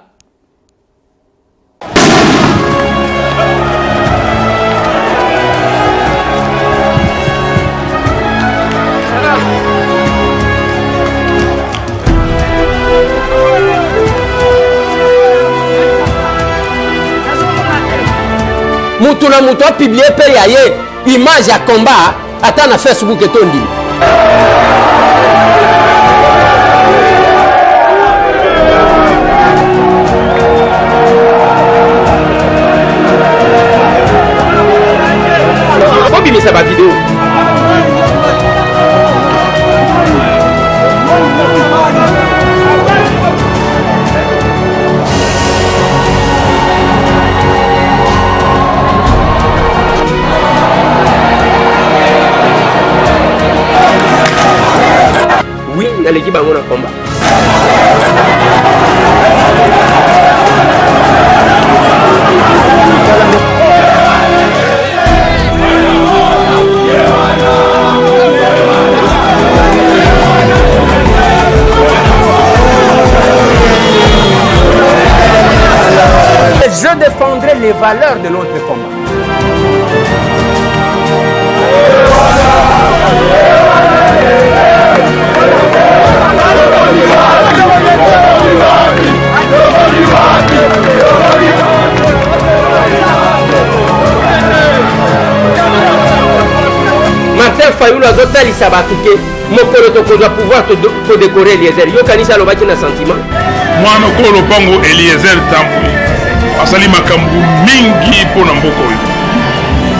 mutu na mutu publier pe yaye image ya combat ata na Facebook etondi. Bimisa ba vidéo. Oui, dans l'équipe bango na combat. Je défendrai les valeurs de notre combat. Martin Fayoulou azotalisa bato ke mokolo tokozwa pouvoir kodécorer Eliezer. Yokanisa alobaki na sentiment mwana okolo lopango Eliezer Tambwe asali makambo mingi mpona mboka oyo.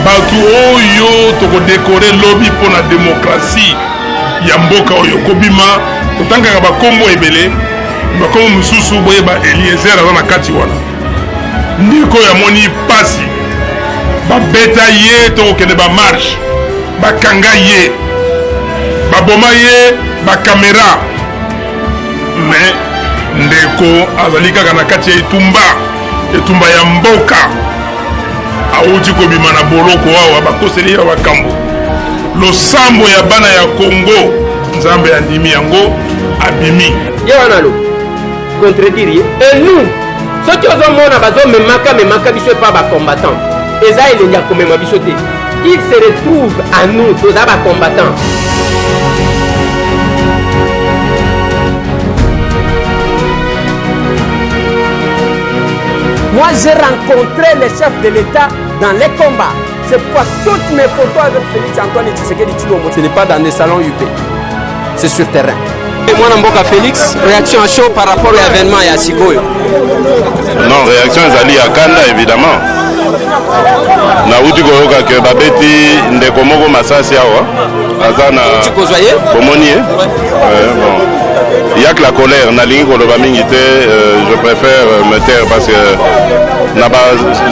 Bato oyo tokodécorer lobi mpona démocratie ya mboka oyo kobima totangaka bakombo ebele bakombo mosusu boyeba Eliezer aza na kati wana ndeko ya moni pasi babeta ye tokokende bamarshe bakanga ye baboma ye bakamera me ndeko azali kaka na kati ya etumba ya mboka auti kobima na boloko awa bakoseli ya bakambo losambo ya bana ya Congo nzambe andimi yango abimi ye wana lo contredire ye et nous soki ozomona bazomemaka biso epa bacombattant eza elengi akomema biso te. Il se retrouve à nous, tous les combattants. Moi, j'ai rencontré les chefs de l'État dans les combats. C'est pourquoi toutes mes photos avec Félix Antoine Tshisekedi Tshilombo, ce n'est pas dans des salons UP. C'est sur terrain. Et moi, Namboka Félix, réaction à chaud par rapport à l'événement et à Sigoyo. Non, réaction ezali ya kanda évidemment. Na uti koyoka ke babeti ndeko moko masasi awa aza na bomoni ye bon il y a que la colère nalingi koloba mingi te je préfère me taire parce que na ba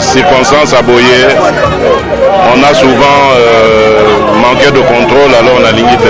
circonstances aboye on a souvent manqué de contrôle alors nalingi te.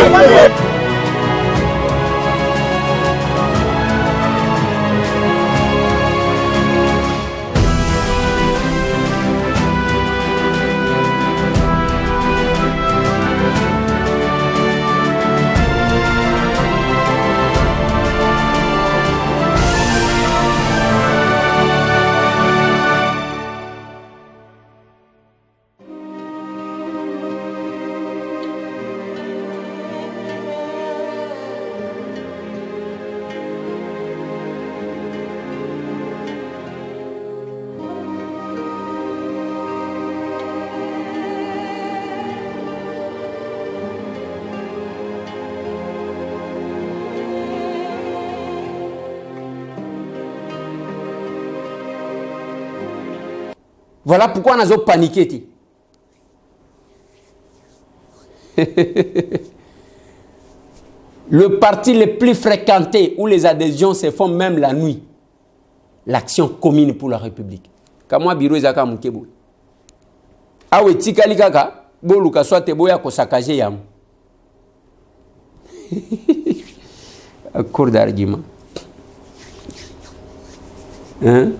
Voilà pourquoi on a paniqué. Le parti le plus fréquenté où les adhésions se font même la nuit, l'Action commune pour la République. Kamwa biro ezaka mukebo. Awe tikali kaka boluka soit boya ko sakaje yam. Cours d'argument. Hein?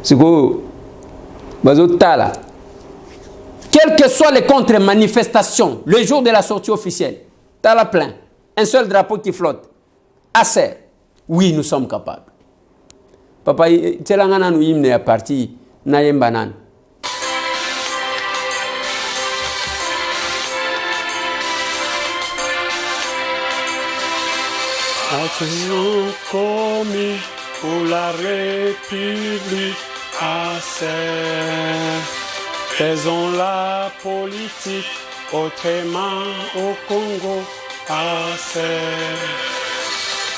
C'est quoi? Bazotala. Quelles que soient les contre-manifestations, le jour de la sortie officielle, Tala plein, un seul drapeau qui flotte. Acer, oui, nous sommes capables. Papa, télangana nous hymne à parti nayem banane. Action commis pour la République. assez. Faisons la politique autrement au Congo, assez.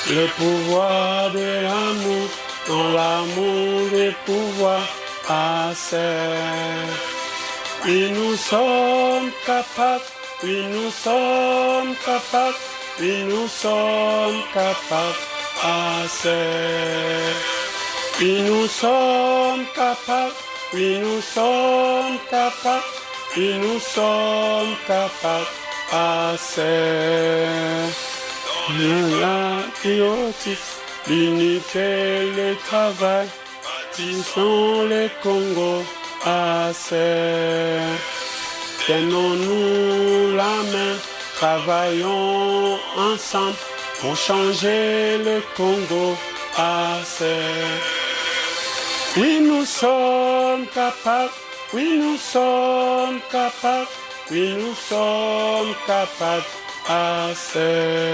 Le pouvoir de l'amour, dans l'amour des pouvoirs, assez. Oui, nous sommes capables, oui, nous sommes capables, oui, nous sommes capables, assez. Oui, nous sommes capables, oui, nous sommes capables, oui, nous sommes capables, assez. La patriotisme, l'unité, le travail, bâtissons le Congo, assez. Tenons-nous la main, travaillons ensemble pour changer le Congo, assez. Oui, nous sommes capables, oui, nous sommes capables, oui, nous sommes capables, assez.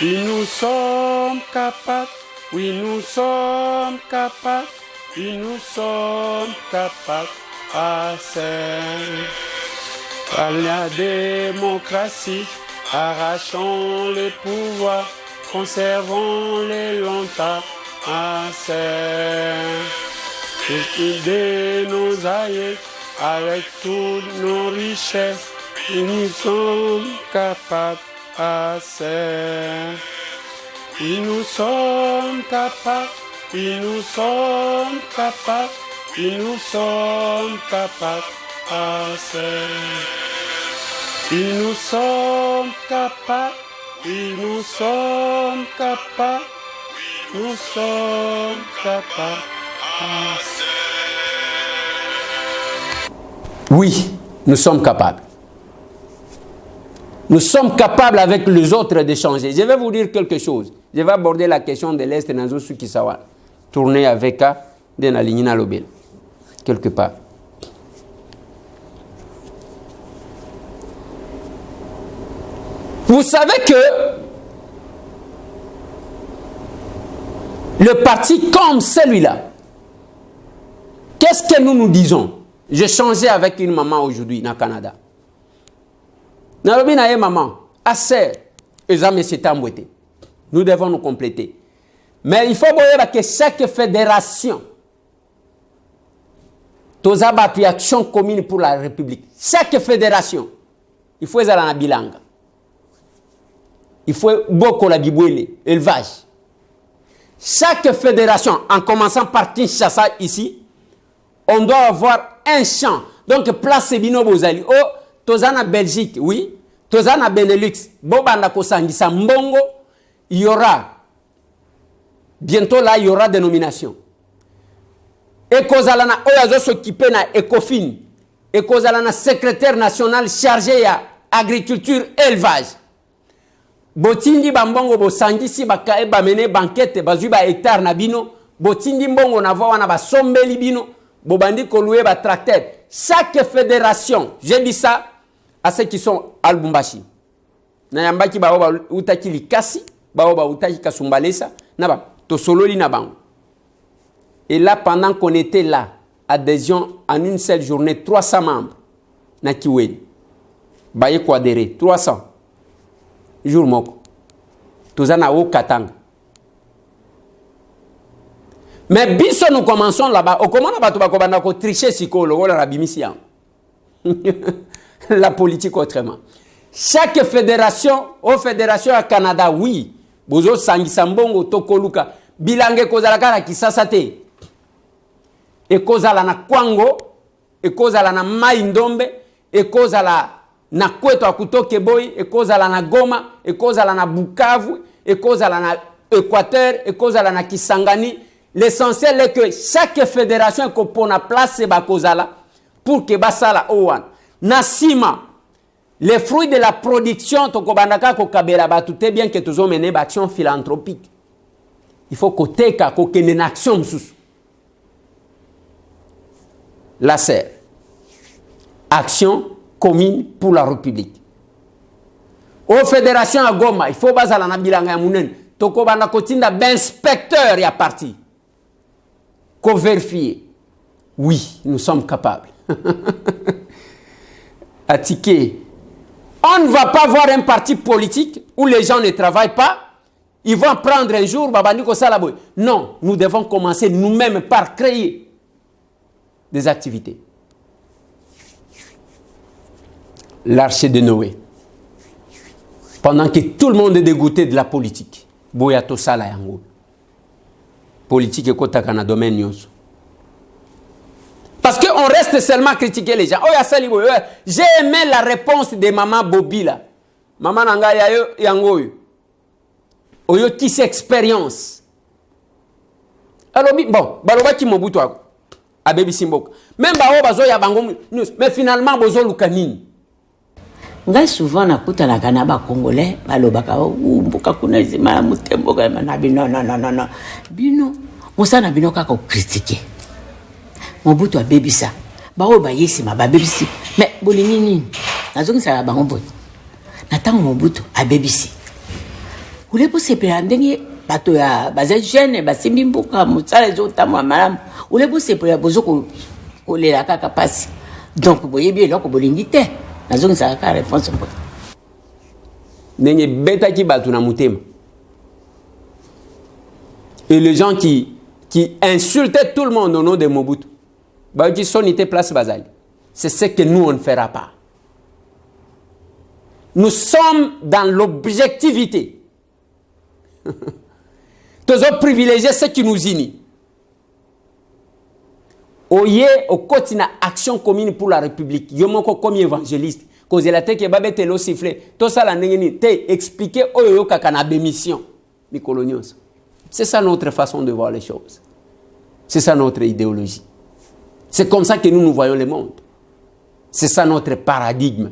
Oui, nous sommes capables, oui, nous sommes capables, oui, nous sommes capables, assez. Par la démocratie, arrachons les pouvoirs, conservons-les longtemps, assez. De nos aïeux, avec toutes nos richesses, nous sommes capables, assez. Oui, nous sommes capables, oui, nous sommes capables, oui, nous sommes capables, assez. Oui, nous sommes capables, oui, nous sommes capables, nous sommes capables, assez. Oui, nous sommes capables. Nous sommes capables avec les autres d'échanger. Je vais vous dire quelque chose. Je vais aborder la question de l'Est dans ce qui sawa. Tourner avec de la ligne Lobel. Quelque part. Vous savez que le parti comme celui-là, qu'est-ce que nous disons? J'ai changé avec une maman aujourd'hui au Canada. Maman, assez, nous devons nous compléter. Mais il faut voir que chaque fédération, tous les actions communes pour la République, chaque fédération, il faut aller à bilanga. Il faut beaucoup la bibouele, élevage. Chaque fédération, en commençant par Kinshasa ici, on doit avoir un champ. Donc, place Bino Bozali. Oh, Tozana Belgique, oui. Tozana Benelux. Bobanda Kosangisa Mbongo. Il y aura. Bientôt là, il y aura des nominations. Et Kozalana Oyazo s'occuper na Ecofin. Et Kozalana secrétaire national chargé à agriculture élevage. Botindi Bambongo Bosangisi Bakae Bamene Banquette Bazuba hectare na bino. Botindi Mbongo na wana ba sombeli bino. Bobandi Koloué ba tracteur. Chaque fédération, j'ai dit ça à ceux qui sont à Lubumbashi. Nayambaki baoba utaki likasi, baoba utaki kasumbalesa, naba tosololi nabango. Et là, pendant qu'on était là, adhésion en une seule journée, 300 membres. Na Kiweni. Baye Kwadere, 300. Jour moko. Tozana au Katanga. Mais biso nous commençons là-bas. Comment on va tricher si la politique autrement. Chaque fédération, aux fédérations à Canada, oui. Bozo Sangisambongo, Tokoluka, Bilange Kozalaka na Kisasate. Et Kozala na Kwango, et Kozala na Maïndombe, et Kozala na Kweto Akutoke Boy, et Kozala na Goma, et Kozala na Bukavu, et Kozala na Équateur, et Kozala na Kisangani. L'essentiel est que chaque fédération est pour place Bakozala pour que Basala Owan. Nasima, les fruits de la production, Tokobandaka Kokabela Batute, bien que tous mené action philanthropique. Il faut que Teka, qu'il y ait une action. La serre. Action commune pour la République. Aux fédérations à Goma, il faut Basala Nabilanga Mounen, Tokobanda Kotinda, inspecteur y a parti. vérifier. Oui, nous sommes capables. Atiké. On ne va pas voir un parti politique où les gens ne travaillent pas. Ils vont prendre un jour, Babaniko Salaboy. Non, nous devons commencer nous-mêmes par créer des activités. L'arche de Noé. Pendant que tout le monde est dégoûté de la politique. Boyato Sala Yango. Politique et Kotaka na domaine nyonso. Parce qu'on reste seulement à critiquer les gens. Oh, j'ai aimé la réponse de maman Bobi là. Maman Nanga Yango. Oyo qui s'expérience. Alors bon, baloba ki mobutu a Baby Simbok. Même bao bazo ya bango news, mais finalement bozo lukanini. Ngai souvent nakuta na kanaba congolais balobaka mboka kuna zima mutemboka na bino non. Bino musana bino kaka critiquer. Mobutu a bebisa. Bao ba yesima ba bebisi. Mais bolingi nini? Nazoki sala bango boy. Natango Mobutu a bebisi. Ule po sepela ndenge bato ya baza jeune basimbi mboka musala ezotamwa malamu. Ule po sepela bozo kolela kaka pasi. Donc boyebi eloko bolingi te. Nazoki sala ka réponse boy. Ndenge beta ki batu na mutema. Et les gens qui insultaient tout le monde au nom de Mobutu. Bah qui sont été place Bazali. C'est ce que nous on ne fera pas. Nous sommes dans l'objectivité. Tous autres privilégiés, ce qui nous unit. Oye, au quotidien, action commune pour la République. Yomoko comme évangéliste. Cause la tête qui babé telo sifflé. Tout ça la n'engeni. Te expliquer oyo kakana bémission. Micolonios. C'est ça notre façon de voir les choses. C'est ça notre idéologie. C'est comme ça que nous voyons le monde. C'est ça notre paradigme.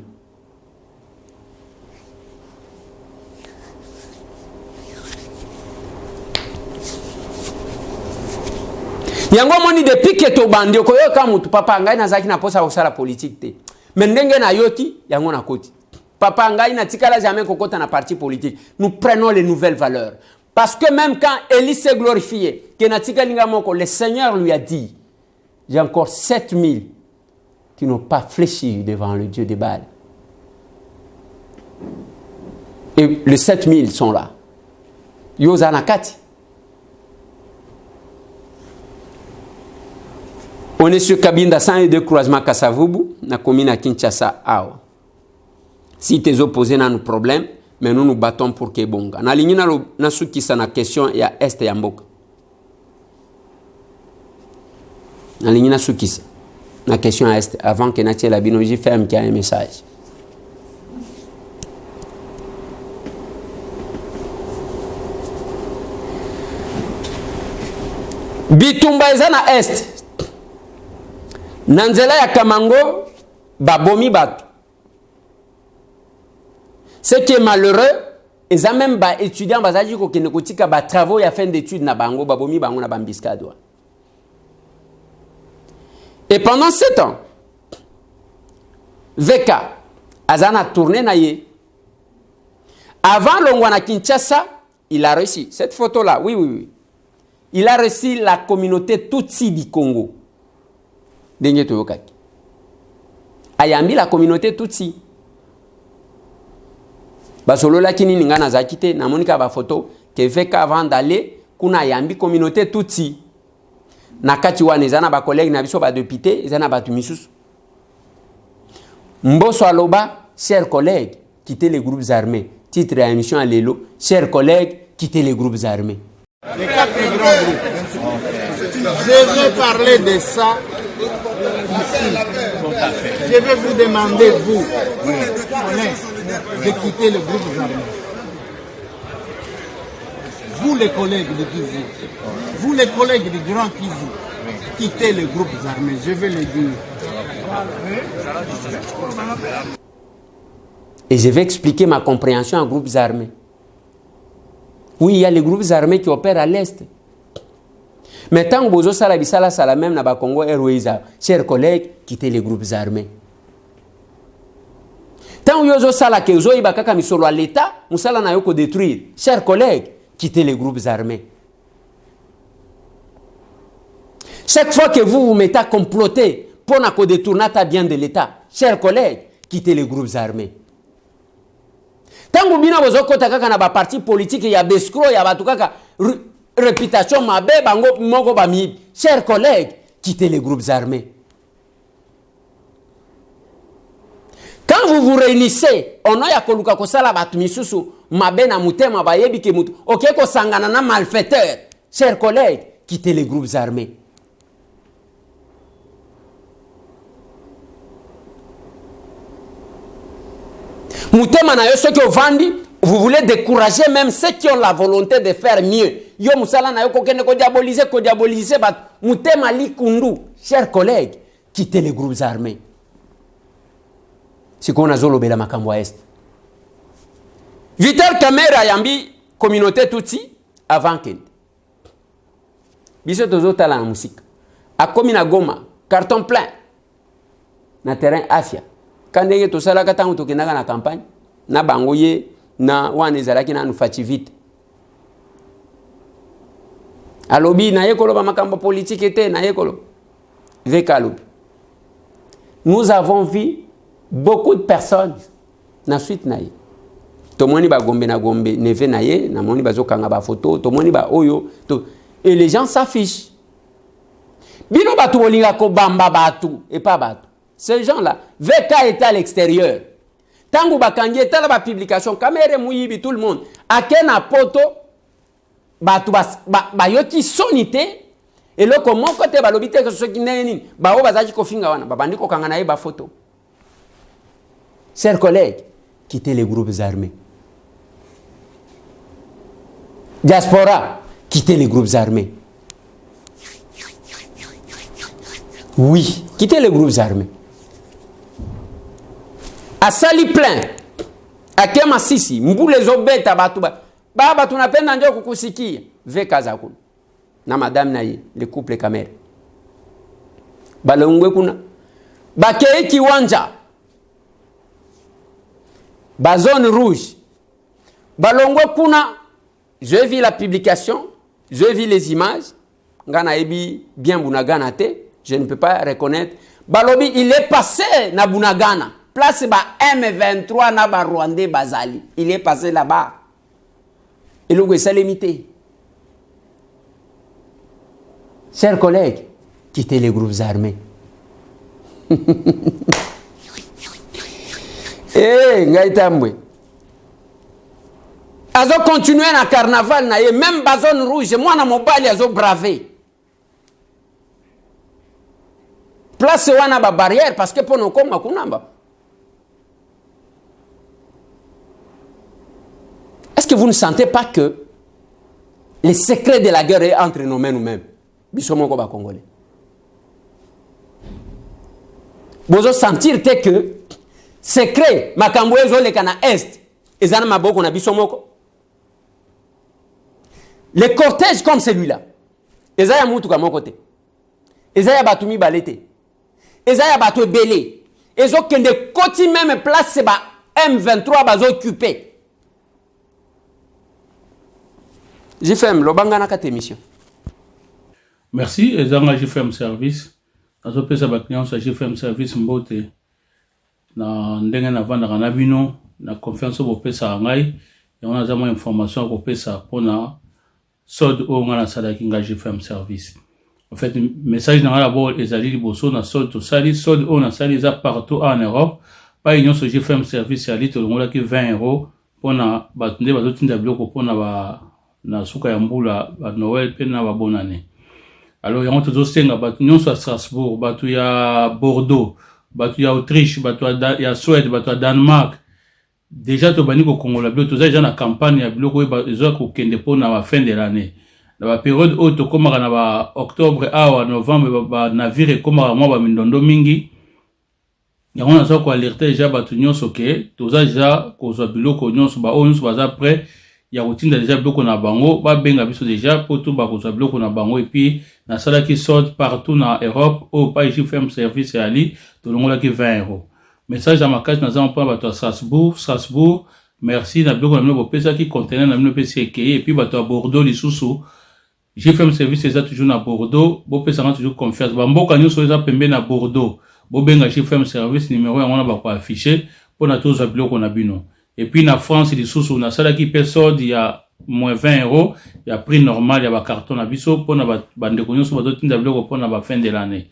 Yango moni depuis que to bandi ko yo ka mutu papa ngai nazaki na posa osala politique te. Mais ndenge na yoti yango na koti. Papa ngai na tikala jamais kokota na parti politique. Nous prenons les nouvelles valeurs. Parce que même quand Élie s'est glorifié, que na tikalinga moko le Seigneur lui a dit, j'ai encore 7000 qui n'ont pas fléchi devant le Dieu des Baals. Et les 7000 sont là. Yozanakati. On est sur Kabinda 102 croisement Kassavubu, na commune à Kinshasa. Si tes opposés n'ont pas de problème, mais nous nous battons pour Kebonga. Na ligne na sukisa na question ya est ya mboka. Na ligne na sukisa na question ya est avant que Natia la binoji ferme qui a un message. Bitumba ezana est. Nanzela ya Kamango, babomi batu. Ce qui est malheureux, ils ont même des étudiants qui ne kotika ba travaux ya fin d'études na bango, babomi bango na bambiskadwa. Et pendant 7 ans, Veka, Azana tourné na ye. Avant l'Ongwana Kinshasa, il a reçu cette photo-là, oui. Il a reçu la communauté Tutsi du Congo. Denye toyokaki. Ayambi la communauté Tutsi. Basolo la kini ningana zakite na monika ba photo ke Veka avant d'aller kuna ayambi communauté Tutsi. Na kati wana ezana ba collègue na biso ba député, ezana ba tumisusu. Mboso aloba, chers collègues, quittez les groupes armés. Titre à émission à Lelo, chers collègues, quittez les groupes armés. Les 4 grands groupes. Je vais parler de ça. Je vais vous demander, vous, de quitter le groupe armé. Vous, les collègues de Kivu, vous, les collègues du Grand Kivu, quittez le groupe armé. Je vais le dire. Et je vais expliquer ma compréhension en groupes armés. Oui, il y a les groupes armés qui opèrent à l'Est. Mais tant que vous avez ça même dans Congo Airways, chers collègues, quittez les groupes armés. Tant que vous avez l'État, vous allez détruire. Chers collègues, quittez les groupes armés. Chaque fois que vous vous mettez à comploter pour détourner ta bien de l'État, chers collègues, quittez les groupes armés. Tant que vous avez un parti politique, il y a des escrocs, il y a réputation, chers collègues, quittez les groupes armés. Quand vous vous réunissez, on a koluka kosala batu misusu mabe na mutema bayebi ke mutu OK ko sangana na malfaiteur. Chers collègues, quittez les groupes armés. Mutema na yo ceux qui ont vendu, vous voulez décourager même ceux qui ont la volonté de faire mieux. Yo musala na yo ko kende ko diaboliser bat mutema li kundu. Chers collègues, quittez les groupes armés. C'est qu'on a zolobé la makambo est. Vital Kamera yambi communauté tutsi avant qu'il. Biso tozo tala na musique. A komina Goma, carton plein. Na terrain Afia. Kandenge to sala kata to kinaka na campagne, na bangoye na wane zalaki na nufati vite. Alobi na yekolo ba makambo politique était na yekolo. Vekalo. Nous avons vu beaucoup de personnes na suite naye tomoni ba gombe na gombe neve naye na moni bazo kanga ba photo tomoni ba oyo to et les gens s'affichent bino batu bolinga ko bamba batu et pas batu ces gens là VK est à l'extérieur tangu bakangi eta la ba publication caméra muyibi tout le monde akena poto batu ba yoti sonité et le comment côté ba lobité que ce qui neni ba o bazaji ko finga wana ba bandi ko kanga naye ba photo. Chers collègues, quittez les groupes armés. Diaspora, quittez les groupes armés. Oui, quittez les groupes armés. À Sali plein, à Kema Sisi, Mbou les obètes à Batouba, Baba tu n'as pas d'enjeu kukusiki, ve Kazakoun. Na madame naïe, le couple caméra. Balongwe kuna. Bakei Kiwanja. Ba zone rouge. Balongwe kuna. Je vis la publication, je vis les images. Ngana ebi bien Bunagana te. Je ne peux pas reconnaître. Balobi, il est passé na Bunagana. Place ba M23 na ba Rwandais Bazali. Il est passé là-bas. Et le goût, c'est limité. Chers collègues, quittez les groupes armés. Eh, Ngaïtambwe. Azo continuer na carnaval na ye, même bazone rouge, moi na mobile azo bravé. Place wana ba barrière parce que pour nous comme makunamba. Est-ce que vous ne sentez pas que les secrets de la guerre est entre nos mains nous-mêmes? Bisomoko ba Congolais. Vous sentir que secret makambo ezo le kana est ezana maboko na bisomoko. Les cortèges comme celui-là, ezaya mutu ka mon côté. Ezaya batumi balete. Ezaya batu belé. Ezo kende koti même place ba M23 bazo occupé. JFM lobanga na kate émission. Merci ezanga JFM service. Azo pesa ba client sa JFM service mbote. Na ndenge na vanda kana bino na confiance bo pesa ngai. Et on a zama information ko pesa pona sod o ngana sadaki nga JFM service. En fait, message dans la bord ezali liboso na sod to sali sod o na sali za partout en Europe. Pas union sur JFM service ali to ngola ki 20 € pona batunde bazotinda biloko pona ba na suka ya mbula ba Noël pe na ba bonne année. Alors il y a tout senga batu nyonso à Strasbourg, batu ya Bordeaux, batu ya Autriche, batu ya Suède, batu ya Danemark. Déjà to bani ko Congo la bio to za na campagne ya biloko ba zo ko kende pona ba fin de l'année. Na ba période auto komaka na ba octobre à novembre ba navire komaka mwa ba mindondo mingi. Ya on a zo ko alerter déjà batu nyonso ke to za ja ko zo biloko nyonso ba nyonso ba za prêt. Ya routine déjà biloko na bango ba benga biso déjà pour tout ba ko zo biloko na bango et puis na sala qui sort partout na Europe au pays JFM service ali to longola ki 20 €. Message à ma case na zama pa bato Strasbourg merci na biloko na mino pesa qui contenait na mino pesa et puis bato à Bordeaux lisusu GFM Service est toujours à Bordeaux, vous pouvez toujours confiance. Bamboka nous sommes pembe na Bordeaux. Vous benga GFM Service numéro 1 on a pas affiché pour na tous appeler qu'on a bino. Et puis na France il sous on a ça qui peut sortir il y a moins 20 €, il y a prix normal, il y a carton à biso pour na bande connu sur d'autres tableaux pour na fin de l'année.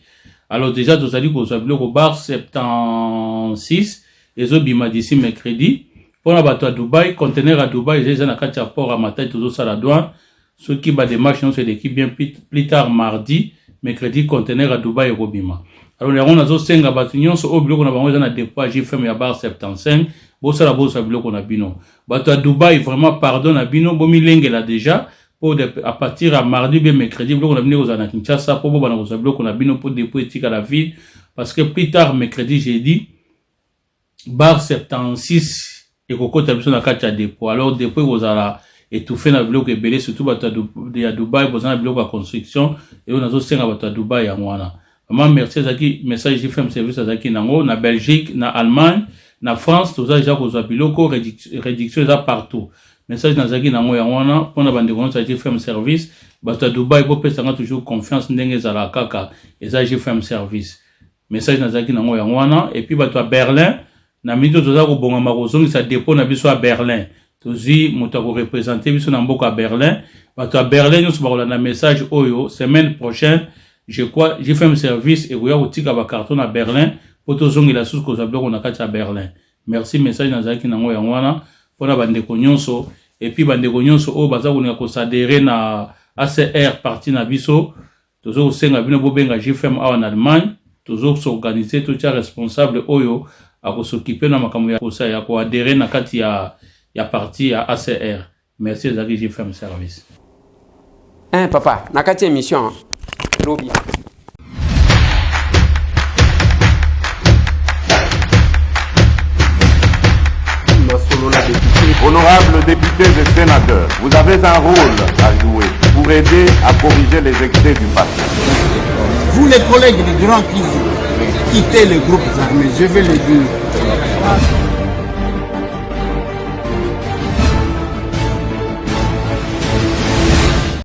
Alors déjà tous a dit qu'on s'appelle au bar 76 et zo bima d'ici mercredi pour na bato à Dubaï, conteneur à Dubaï, j'ai na katia port à matin toujours ça la douane. Ceux qui bat des matchs, c'est l'équipe bien plus tard mardi, mercredi, conteneur à Dubaï et Robima. Alors, on a 5 bâtiments, au bloc, on a besoin de dépôt à GFM et à bar 75. Bon, ça, la bourse à bloc, on a bino. Bato à Dubaï, vraiment, pardon, à bino, bon, milenge là déjà, pour à partir à mardi, bien mercredi, bloc, on a bino aux Anakinchasa, pour bon, on a bloc, on a bino pour dépôt éthique à la ville. Parce que plus tard, mercredi, j'ai dit, bar 76, et Coco, t'as besoin de dépôt. Alors, dépôt, vous allez étouffé dans le bloc et belé, surtout à Dubaï, vous avez un bloc à construction, et on a aussi un à Dubaï à Moana. Maman, merci à Zaki, message GFM Service à Zaki Nango, na Belgique, na Allemagne, na France, tout ça, déjà, vous avez bloc, réduction, ça partout. Message na Zaki Nango, ya Moana, pour la bande de compte à GFM Service, à Dubaï, vous pouvez toujours confiance, n'engue za la kaka, et ça, GFM Service. Message na Zaki Nango, ya Moana, et puis, à Berlin, na mito, tout ça, bon, Marozong, ça dépôt, na biso à Berlin. Tozi mutako représenter biso na mboka à Berlin. Bato à Berlin nous sommes un message oyo semaine prochaine. Je crois j'ai fait un service et voya utika ba carton à Berlin pour tozongi la sous ko zablo na kati à Berlin. Merci message na zaki nango ya wana pona bande ko nyonso et puis bande ko nyonso o baza ko s'adhérer na ACR parti na biso. Tozo senga bino bobenga GFM en Allemagne. Tozo s'organiser tout ya responsable oyo a ko s'occuper na makambo ya ko sa ya ko adhérer na kati ya il y a parti à ACR. Merci à Zaki GFM Service. Hein, papa, na kati émission. Lobby. Honorables députés et sénateurs, vous avez un rôle à jouer pour aider à corriger les excès du passé. Vous les collègues du Grand Kivu, quittez les groupes armés, je vais le dire.